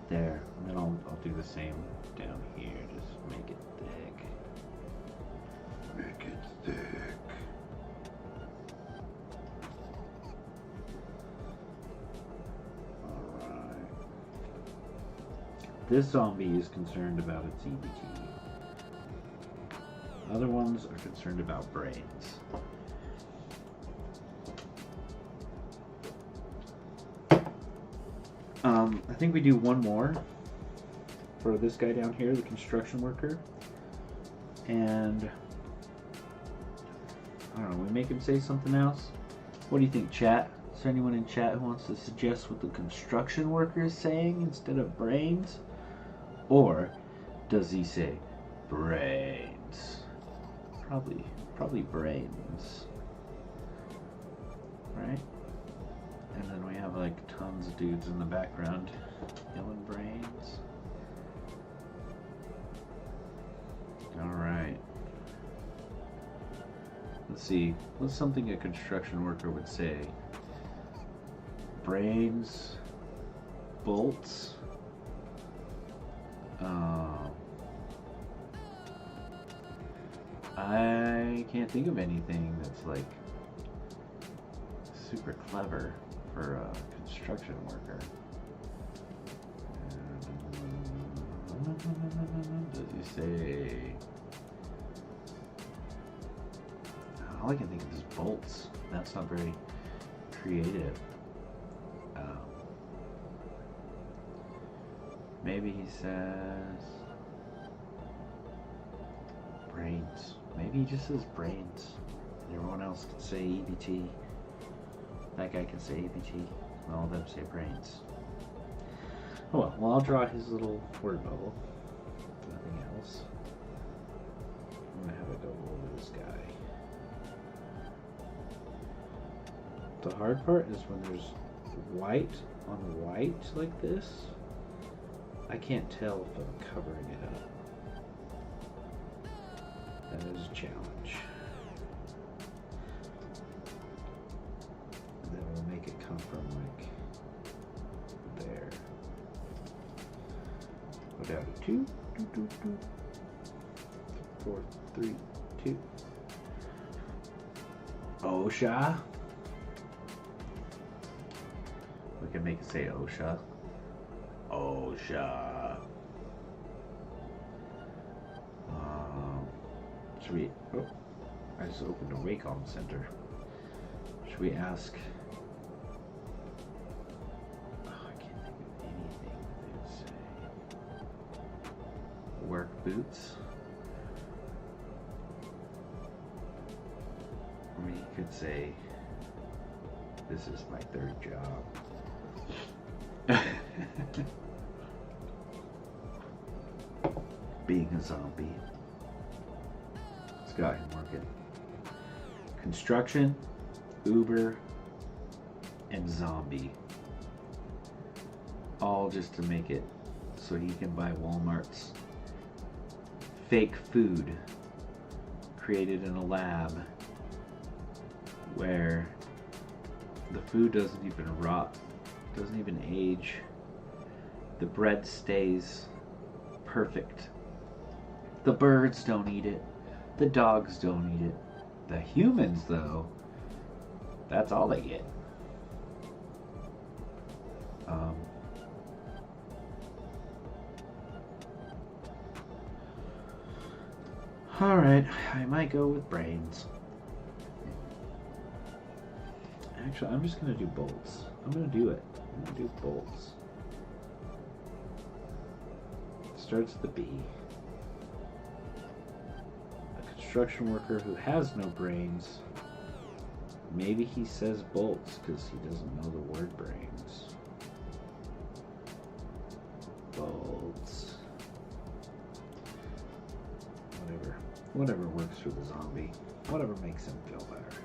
A: There, and then I'll do the same down here. Just make it thick. Make it thick. Alright. This zombie is concerned about its EBT. Other ones are concerned about brains. I think we do one more for this guy down here, the construction worker. And I don't know, we make him say something else? What do you think, chat? Is there anyone in chat who wants to suggest what the construction worker is saying instead of brains? Or does he say brains? Probably brains. Right? And then we have like tons of dudes in the background yelling brains. Let's see. What's something a construction worker would say? Brains, bolts. I can't think of anything that's like super clever for a construction worker. Does he say? All I can think of is bolts. That's not very creative. Maybe he says brains. Maybe he just says brains. And everyone else can say EBT. That guy can say EBT. And all of them say brains. Oh well, I'll draw his little word bubble. Nothing else. I'm gonna have it go over this guy. The hard part is when there's white on white like this. I can't tell if I'm covering it up. That is a challenge. And then we'll make it come from like there. Go down to 2, 4, 3, 2. OSHA. We can make it say OSHA. OSHA. Should we? Oh, I just opened a Wacom Center. Should we ask? Oh, I can't think of anything that they would say. Work boots. Or you could say, "This is my third job." Being a zombie. It's got him working. Construction, Uber, and zombie. All just to make it so he can buy Walmart's fake food created in a lab where the food doesn't even rot, doesn't even age. The bread stays perfect. The birds don't eat it. The dogs don't eat it. The humans, though, that's all they get. Alright, I might go with brains. Actually, I'm just going to do bolts. I'm going to do it. I'm going to do bolts. Starts with the B. A construction worker who has no brains. Maybe he says bolts because he doesn't know the word brains. Bolts. Whatever works for the zombie. Whatever makes him feel better.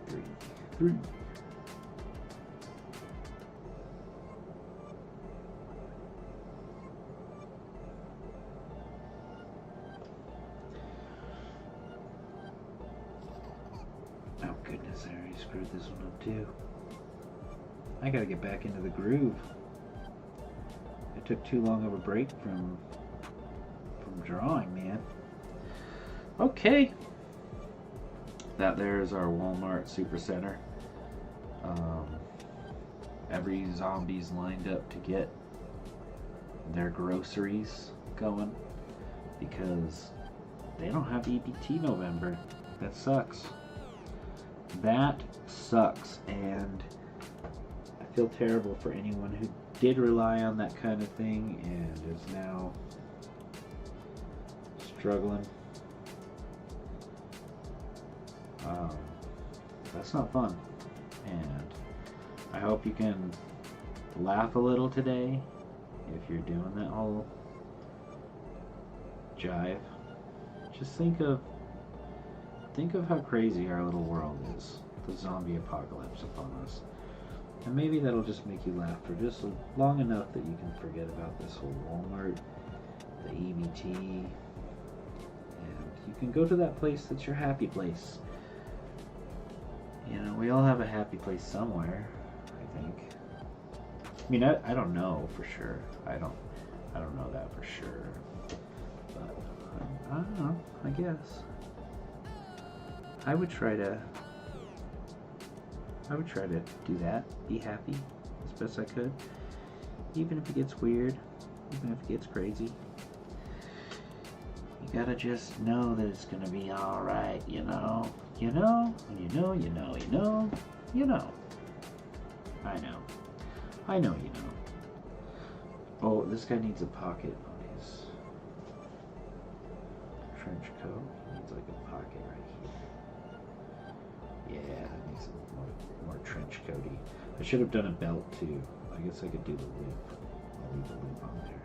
A: 3. Oh goodness, I already screwed this one up too. I gotta get back into the groove. I took too long of a break from drawing, man. Okay. That there's our Walmart Supercenter. Every zombie's lined up to get their groceries going because they don't have EBT November. That sucks. That sucks, and I feel terrible for anyone who did rely on that kind of thing and is now struggling. That's not fun, and I hope you can laugh a little today if you're doing that whole jive. Just think of how crazy our little world is, the zombie apocalypse upon us, and maybe that'll just make you laugh for just long enough that you can forget about this whole Walmart, the EBT, and you can go to that place that's your happy place. You know, we all have a happy place somewhere, I think. I mean, I don't know for sure. I don't know that for sure. But I don't know, I guess. I would try to do that, be happy as best I could. Even if it gets weird, even if it gets crazy. You gotta just know that it's gonna be alright, you know? You know, you know, you know, you know, you know. I know. I know you know. Oh, this guy needs a pocket on his trench coat. He needs like a pocket right here. Yeah, that makes it more trench coaty. I should have done a belt too. I guess I could do the loop. I'll leave the loop on there.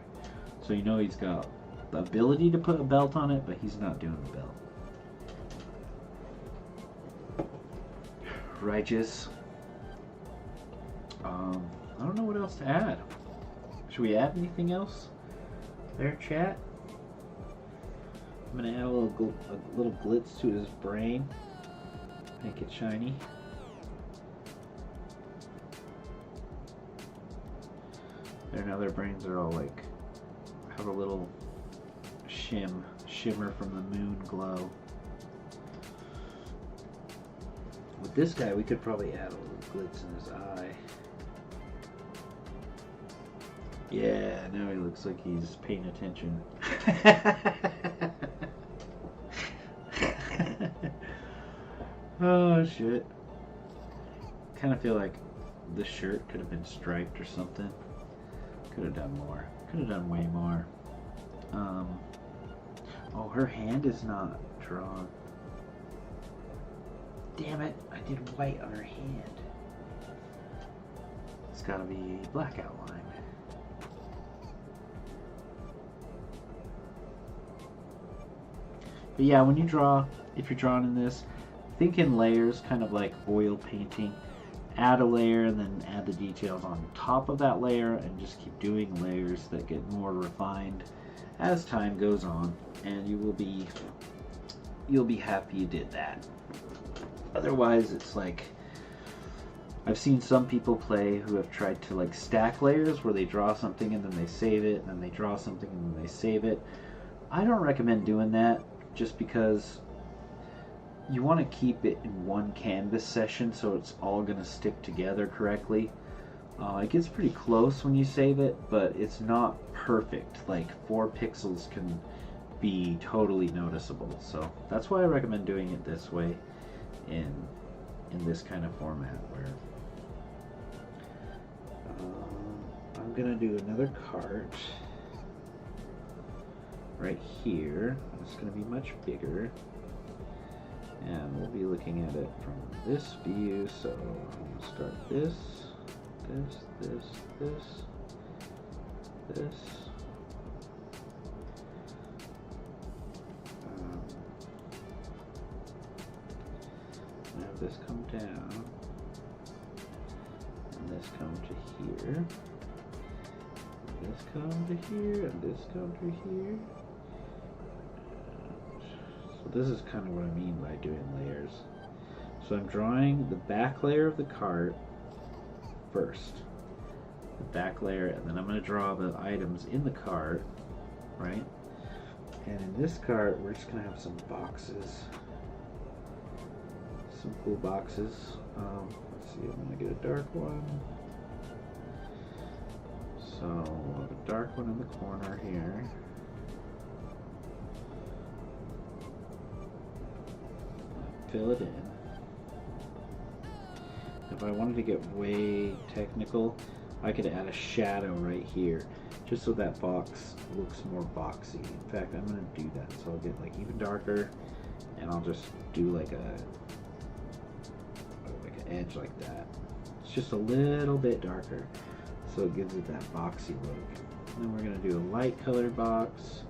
A: So you know he's got the ability to put a belt on it, but he's not doing the belt. Righteous. I don't know what else to add. Should we add anything else there, chat? I'm gonna add a little glitz to his brain, make it shiny. There, now their brains are all like, have a little shimmer from the moon glow. With this guy, we could probably add a little glitz in his eye. Yeah, now he looks like he's paying attention. Oh shit. Kind of feel like the shirt could have been striped or something. Could have done more. Could have done way more. Oh, her hand is not drawn. Damn it, I did white on her hand. It's gotta be black outline. But yeah, when you draw, if you're drawing in this, think in layers, kind of like oil painting. Add a layer and then add the details on top of that layer, and just keep doing layers that get more refined as time goes on, and you'll be happy you did that. Otherwise, it's like, I've seen some people play who have tried to like stack layers where they draw something and then they save it, and then they draw something and then they save it. I don't recommend doing that, just because you want to keep it in one canvas session so it's all going to stick together correctly. It gets pretty close when you save it, but it's not perfect. Like 4 pixels can be totally noticeable. So that's why I recommend doing it this way, in this kind of format, where I'm gonna do another cart right here. It's gonna be much bigger, and we'll be looking at it from this view. So I'm gonna start this. Have this come down, and this come to here, and this come to here, and this come to here. So this is kind of what I mean by doing layers. So I'm drawing the back layer of the cart first, the back layer, and then I'm going to draw the items in the cart, right? And in this cart, we're just going to have some boxes. Some cool boxes. Let's see, I'm going to get a dark one. So we'll have a dark one in the corner here. Fill it in. If I wanted to get way technical, I could add a shadow right here, just so that box looks more boxy. In fact, I'm going to do that. So I'll get like even darker, and I'll just do like an edge like that. It's just a little bit darker, so it gives it that boxy look. And then we're going to do a light colored box,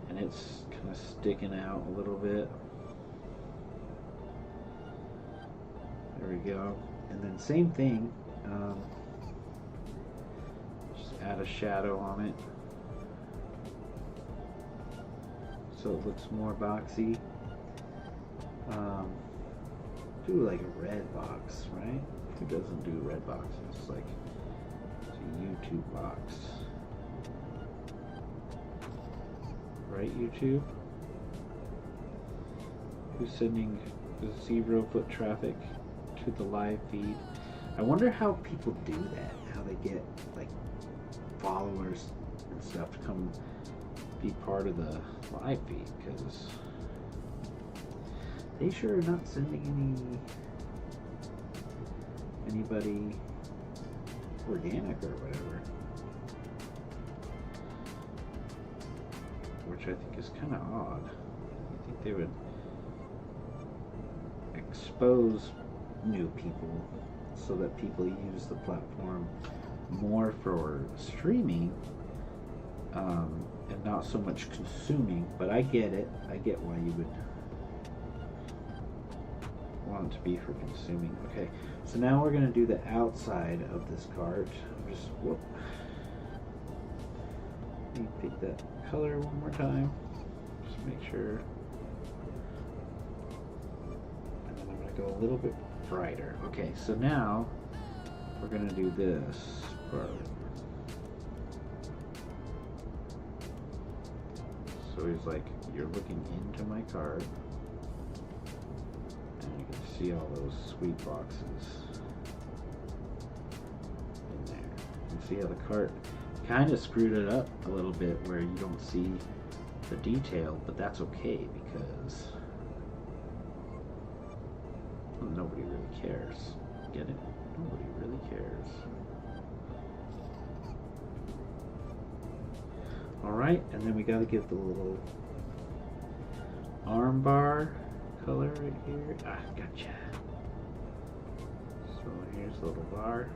A: and it's kind of sticking out a little bit. There we go. And then same thing, just add a shadow on it so it looks more boxy. Do like a red box, right? Who doesn't do red boxes? Like, it's a YouTube box. Right, YouTube? Who's sending 0 foot traffic to the live feed? I wonder how people do that, how they get like followers and stuff to come be part of the live feed, because they sure are not sending anybody organic or whatever, which I think is kind of odd. I think they would expose new people so that people use the platform more for streaming and not so much consuming. But I get it. I get why you would want it to be for consuming. Okay, so now we're going to do the outside of this cart. Just whoop. Let me pick that color one more time. Just make sure. And then I'm going to go a little bit brighter. Okay, so now we're going to do this part. So he's like, you're looking into my cart, and you can see all those sweet boxes in there. You can see how the cart kind of screwed it up a little bit where you don't see the detail, but that's okay because nobody really cares. Get it? Nobody really cares. Alright, and then we gotta give the little arm bar color right here. Ah, gotcha. So here's the little bar.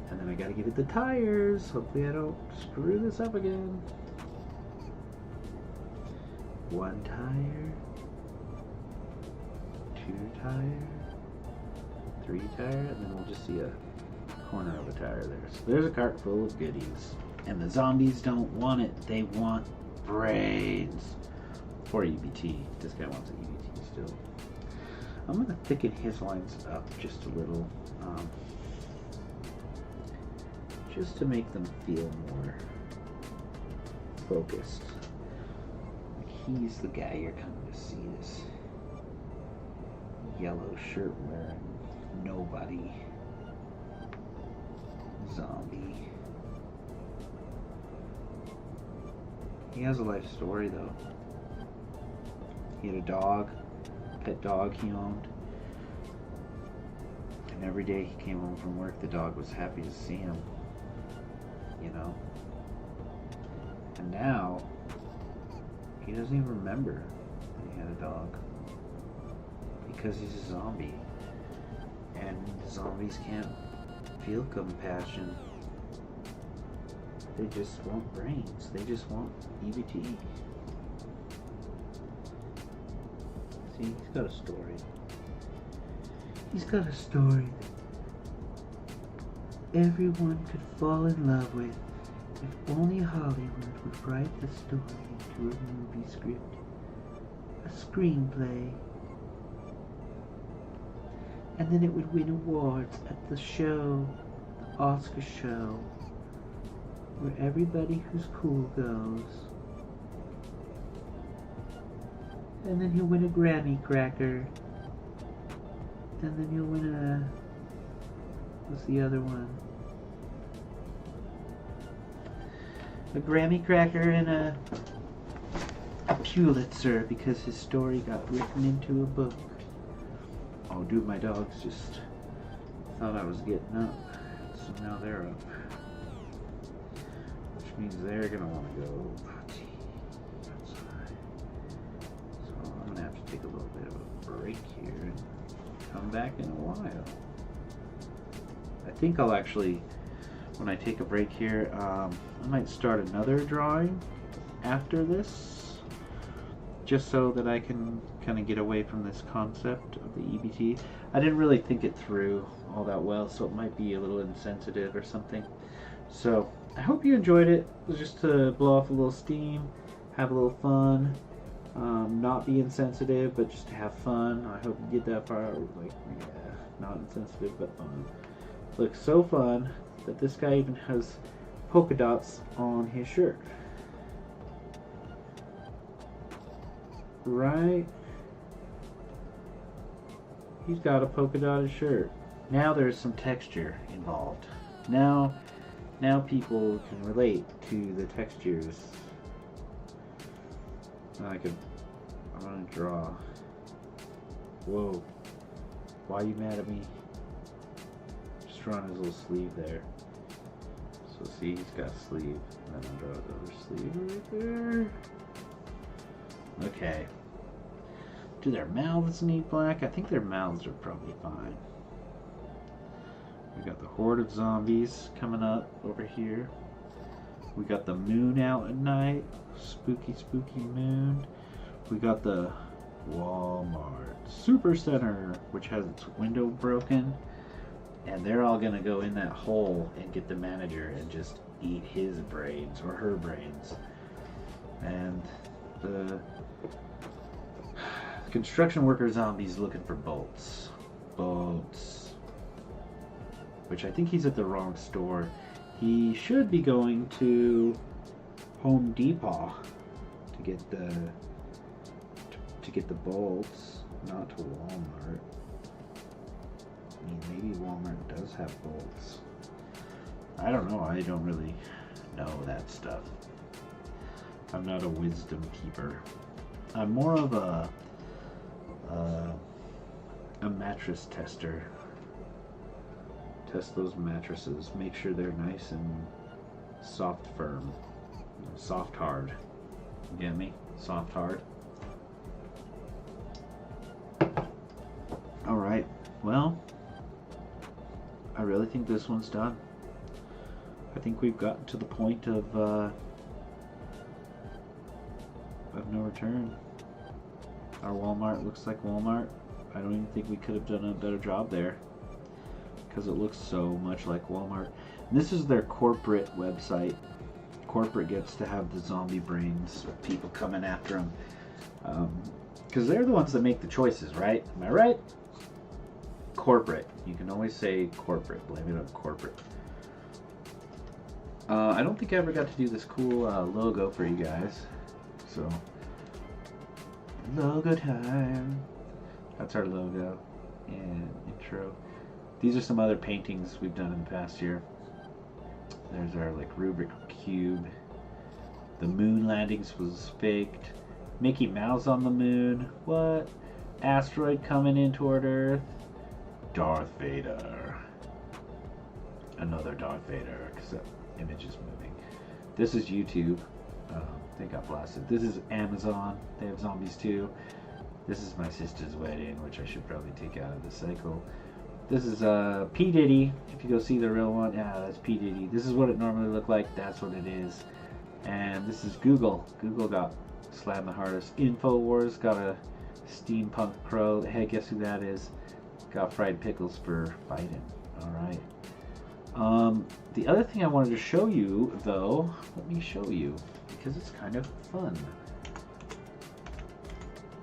A: And then I gotta give it the tires. Hopefully I don't screw this up again. 1 tire. 2 tire. 3 tire. And then we'll just see a corner of a tire there. So there's a cart full of goodies. And the zombies don't want it. They want brains. Or EBT. This guy wants an EBT still. I'm going to thicken his lines up just a little. Just to make them feel more focused. Like he's the guy you're coming to see, this yellow shirt wearing nobody zombie. He has a life story though. He had a dog, pet dog he owned. And every day he came home from work, the dog was happy to see him. You know? And now, he doesn't even remember that he had a dog. Because he's a zombie. And zombies can't feel compassion. They just want brains. They just want EBT. See, he's got a story. He's got a story that everyone could fall in love with if only Hollywood would write the story into a movie script, a screenplay, and then it would win awards at the show, the Oscar show, where everybody who's cool goes. And then he'll win a Grammy cracker. And then you'll win a... what's the other one? A Grammy cracker and a Pulitzer, because his story got written into a book. Oh dude, my dogs just thought I was getting up. So now they're up. Which means they're gonna want to go potty outside. So I'm gonna have to take a little bit of a break here and come back in a while. I think I'll actually, when I take a break here, I might start another drawing after this, just so that I can kind of get away from this concept of the EBT. I didn't really think it through all that well, so it might be a little insensitive or something. So I hope you enjoyed it. It was just to blow off a little steam, have a little fun, not be insensitive, but just to have fun. I hope you get that far. Like, yeah, not insensitive, but fun. Looks so fun that this guy even has polka dots on his shirt. Right? He's got a polka dotted shirt. Now there's some texture involved. Now people can relate to the textures. I want to draw. Whoa. Why are you mad at me? Just drawing his little sleeve there. So see, he's got a sleeve. And then I'll draw the other sleeve right there. Okay. Do their mouths need black? I think their mouths are probably fine. We got the horde of zombies coming up over here. We got the moon out at night. Spooky, spooky moon. We got the Walmart Super Center, which has its window broken. And they're all gonna go in that hole and get the manager and just eat his brains or her brains. And the construction worker zombies looking for bolts. Bolts. Which I think he's at the wrong store. He should be going to Home Depot to get the bolts, not to Walmart. I mean, maybe Walmart does have bolts. I don't know. I don't really know that stuff. I'm not a wisdom keeper. I'm more of a mattress tester. Test those mattresses. Make sure they're nice and soft, firm. Soft, hard. You get me? Soft, hard. Alright. Well, I really think this one's done. I think we've gotten to the point of no return. Our Walmart looks like Walmart. I don't even think we could have done a better job there, because it looks so much like Walmart. And this is their corporate website. Corporate gets to have the zombie brains of people coming after them, because they're the ones that make the choices, right? Am I right? Corporate. You can always say corporate. Blame it on corporate. I don't think I ever got to do this cool logo for you guys. So, logo time. That's our logo and intro. These are some other paintings we've done in the past year. There's our like Rubik cube. The moon landings was faked. Mickey Mouse on the moon. What? Asteroid coming in toward Earth. Darth Vader. Another Darth Vader, because that image is moving. This is YouTube. They got blasted. This is Amazon. They have zombies too. This is my sister's wedding, which I should probably take out of the cycle. This is P. Diddy. If you go see the real one, yeah, that's P. Diddy. This is what it normally looked like. That's what it is. And this is Google. Google got slammed the hardest. InfoWars got a steampunk crow. Hey, guess who that is? Got fried pickles for Biden. Alright. The other thing I wanted to show you, though, let me show you, because it's kind of fun.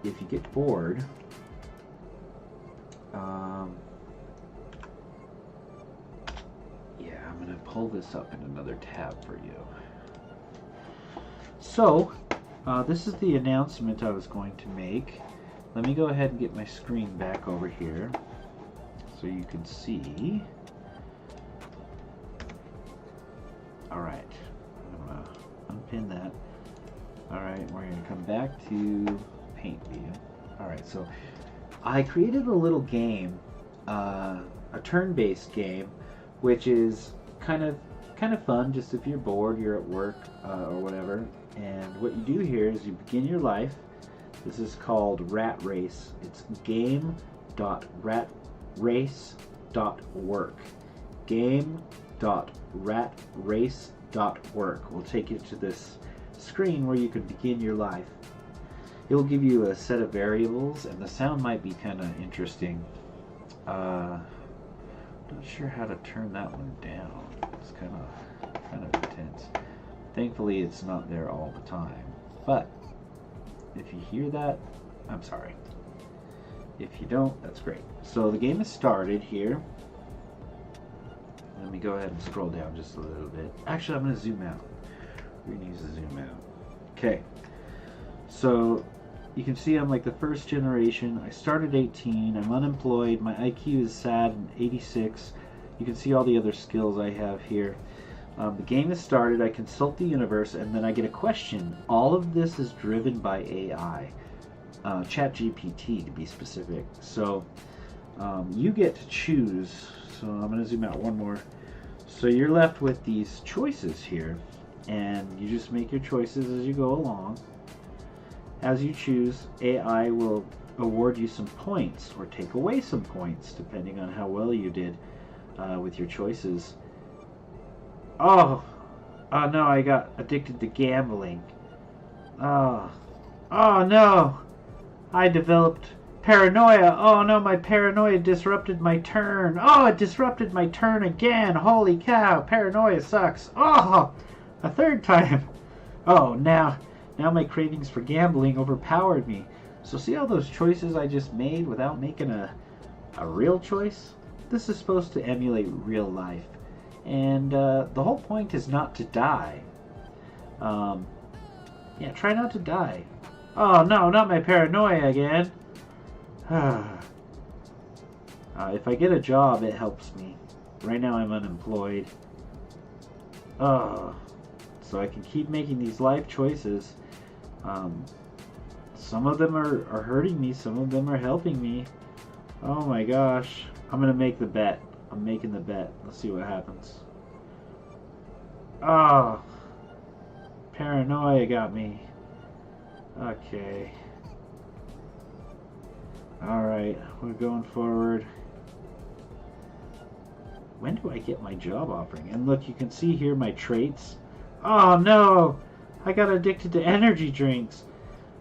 A: If you get bored, yeah, I'm going to pull this up in another tab for you. So, this is the announcement I was going to make. Let me go ahead and get my screen back over here so you can see. Alright, I'm going to unpin that. Alright, we're going to come back to paint view. Alright, so I created a little game, a turn-based game, which is kind of fun, just if you're bored, you're at work, or whatever. And what you do here is you begin your life. This is called Rat Race. It's game.ratrace.work. Game.ratrace.work will take you to this screen where you can begin your life. It will give you a set of variables, and the sound might be kind of interesting. Not sure how to turn that one down. It's kind of intense. Thankfully, it's not there all the time. But If you hear that, I'm sorry. If you don't, that's great. So the game has started here. Let me go ahead and scroll down just a little bit. Actually, I'm going to zoom out. We're going to use the zoom out. Okay. So you can see I'm like the first generation. I started 18. I'm unemployed. My IQ is sad and 86. You can see all the other skills I have here. The game has started. I consult the universe, and then I get a question. All of this is driven by AI. ChatGPT to be specific. So you get to choose. So I'm going to zoom out one more. So you're left with these choices here, and you just make your choices as you go along. As you choose, AI will award you some points or take away some points depending on how well you did with your choices. Oh no, I got addicted to gambling. Oh no, I developed paranoia. Oh no, my paranoia disrupted my turn. Oh, it disrupted my turn again. Holy cow, paranoia sucks. Oh, a third time. Oh, now my cravings for gambling overpowered me. So see all those choices I just made without making a real choice? This is supposed to emulate real life. And the whole point is not to die. Yeah, try not to die. Oh no, not my paranoia again. If I get a job, it helps me. Right now I'm unemployed. So I can keep making these life choices. Some of them are hurting me, some of them are helping me. Oh my gosh. I'm gonna make the bet. I'm making the bet. Let's see what happens. Oh, paranoia got me. Okay. Alright, we're going forward. When do I get my job offering? And look, you can see here my traits. Oh no! I got addicted to energy drinks.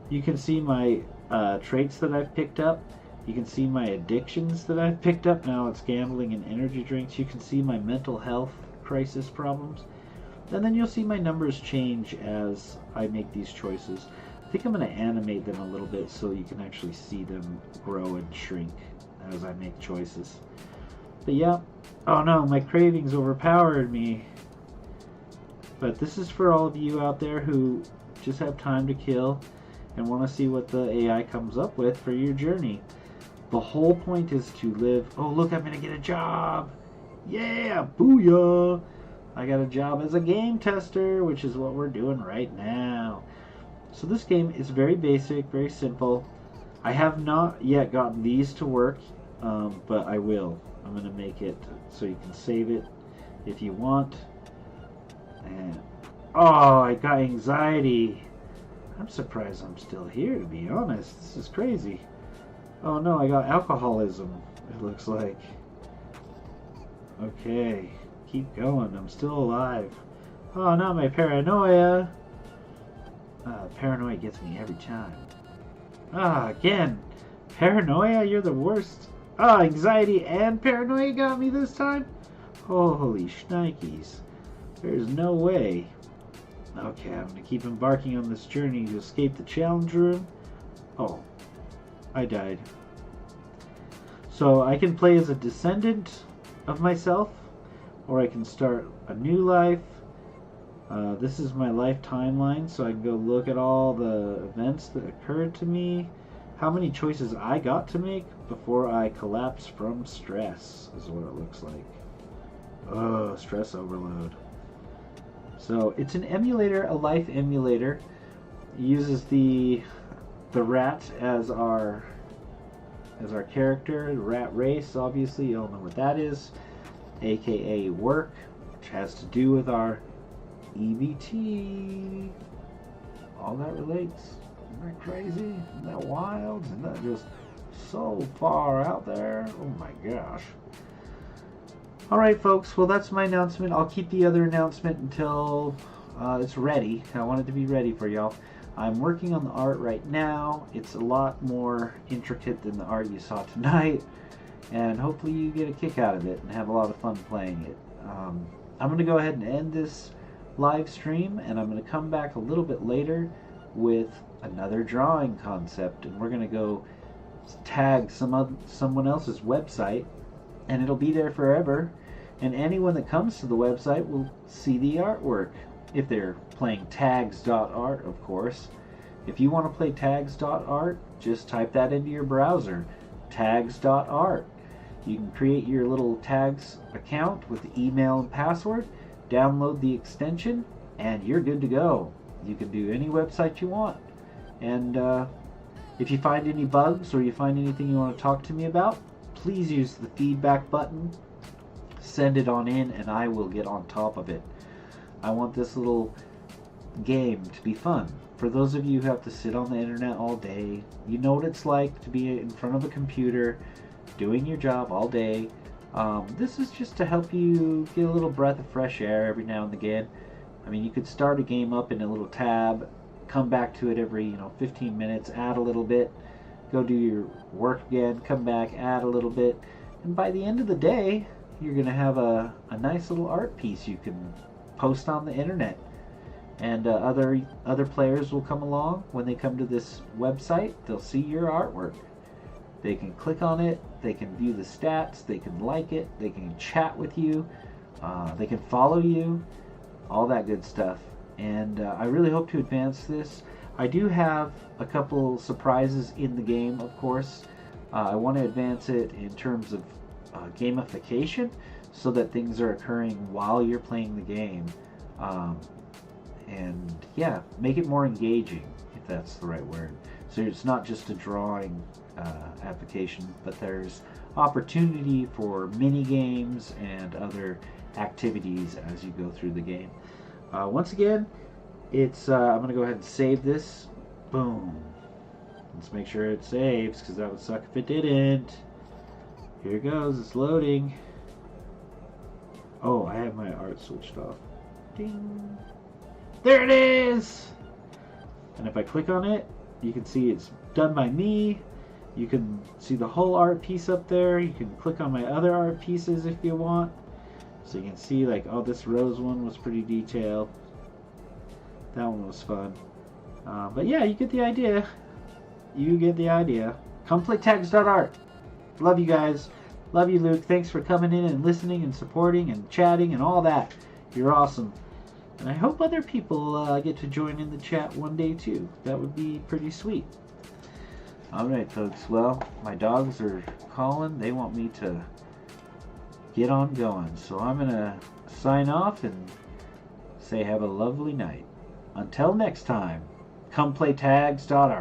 A: You can see my traits that I've picked up. You can see my addictions that I've picked up. Now it's gambling and energy drinks. You can see my mental health crisis problems. And then you'll see my numbers change as I make these choices. I think I'm going to animate them a little bit so you can actually see them grow and shrink as I make choices. But yeah, oh no, my cravings overpowered me. But this is for all of you out there who just have time to kill and want to see what the AI comes up with for your journey. The whole point is to live. Oh look, I'm going to get a job. Yeah, booyah. I got a job as a game tester, which is what we're doing right now. So this game is very basic, very simple. I have not yet gotten these to work, but I will. I'm going to make it so you can save it if you want. And oh, I got anxiety. I'm surprised I'm still here, to be honest. This is crazy. Oh no, I got alcoholism, it looks like. Okay, keep going. I'm still alive. Oh, not my paranoia. Paranoia gets me every time. Again. Paranoia, you're the worst. Anxiety and paranoia got me this time? Holy shnikes. There's no way. Okay, I'm going to keep embarking on this journey to escape the challenge room. Oh, I died. So I can play as a descendant of myself, or I can start a new life. This is my life timeline, so I can go look at all the events that occurred to me, how many choices I got to make before I collapse from stress, is what it looks like. Oh, stress overload. So it's an emulator, a life emulator. It uses the rat as our character, the rat race. Obviously, you all know what that is, aka work, which has to do with our EBT. All that relates. Isn't that crazy? Isn't that wild? Isn't that just so far out there? Oh my gosh. Alright folks, well that's my announcement. I'll keep the other announcement until it's ready. I want it to be ready for y'all. I'm working on the art right now. It's a lot more intricate than the art you saw tonight, and hopefully you get a kick out of it and have a lot of fun playing it. I'm going to go ahead and end this live stream, and I'm going to come back a little bit later with another drawing concept, and we're going to go tag someone else's website, and it'll be there forever, and anyone that comes to the website will see the artwork if they're playing Taggz.art, of course. If you want to play Taggz.art, just type that into your browser, Taggz.art. You can create your little Taggz account with the email and password, download the extension, and you're good to go. You can do any website you want. And if you find any bugs or you find anything you want to talk to me about, please use the feedback button. Send it on in and I will get on top of it. I want this little game to be fun. For those of you who have to sit on the internet all day, you know what it's like to be in front of a computer doing your job all day. This is just to help you get a little breath of fresh air every now and again. I mean, you could start a game up in a little tab, come back to it every 15 minutes, add a little bit, go do your work again, come back, add a little bit, and by the end of the day, you're going to have a nice little art piece you can post on the internet. And other players will come along. When they come to this website, they'll see your artwork. They can click on it, they can view the stats, they can like it, they can chat with you, they can follow you, all that good stuff. And I really hope to advance this. I do have a couple surprises in the game, of course. I want to advance it in terms of gamification, so that things are occurring while you're playing the game. And yeah, make it more engaging, if that's the right word. So it's not just a drawing application, but there's opportunity for mini games and other activities as you go through the game. Once again, it's I'm going to go ahead and save this. Boom. Let's make sure it saves, because that would suck if it didn't. Here it goes. It's loading. Oh, I have my art switched off. Ding. There it is! And if I click on it, you can see it's done by me. You can see the whole art piece up there. You can click on my other art pieces if you want. So you can see, like, oh, this rose one was pretty detailed. That one was fun. But yeah, you get the idea. You get the idea. Come play Taggz.art. Love you guys. Love you, Luke. Thanks for coming in and listening and supporting and chatting and all that. You're awesome. And I hope other people get to join in the chat one day too. That would be pretty sweet. Alright folks, well, my dogs are calling. They want me to get on going. So I'm going to sign off and say have a lovely night. Until next time, come play Taggz.art.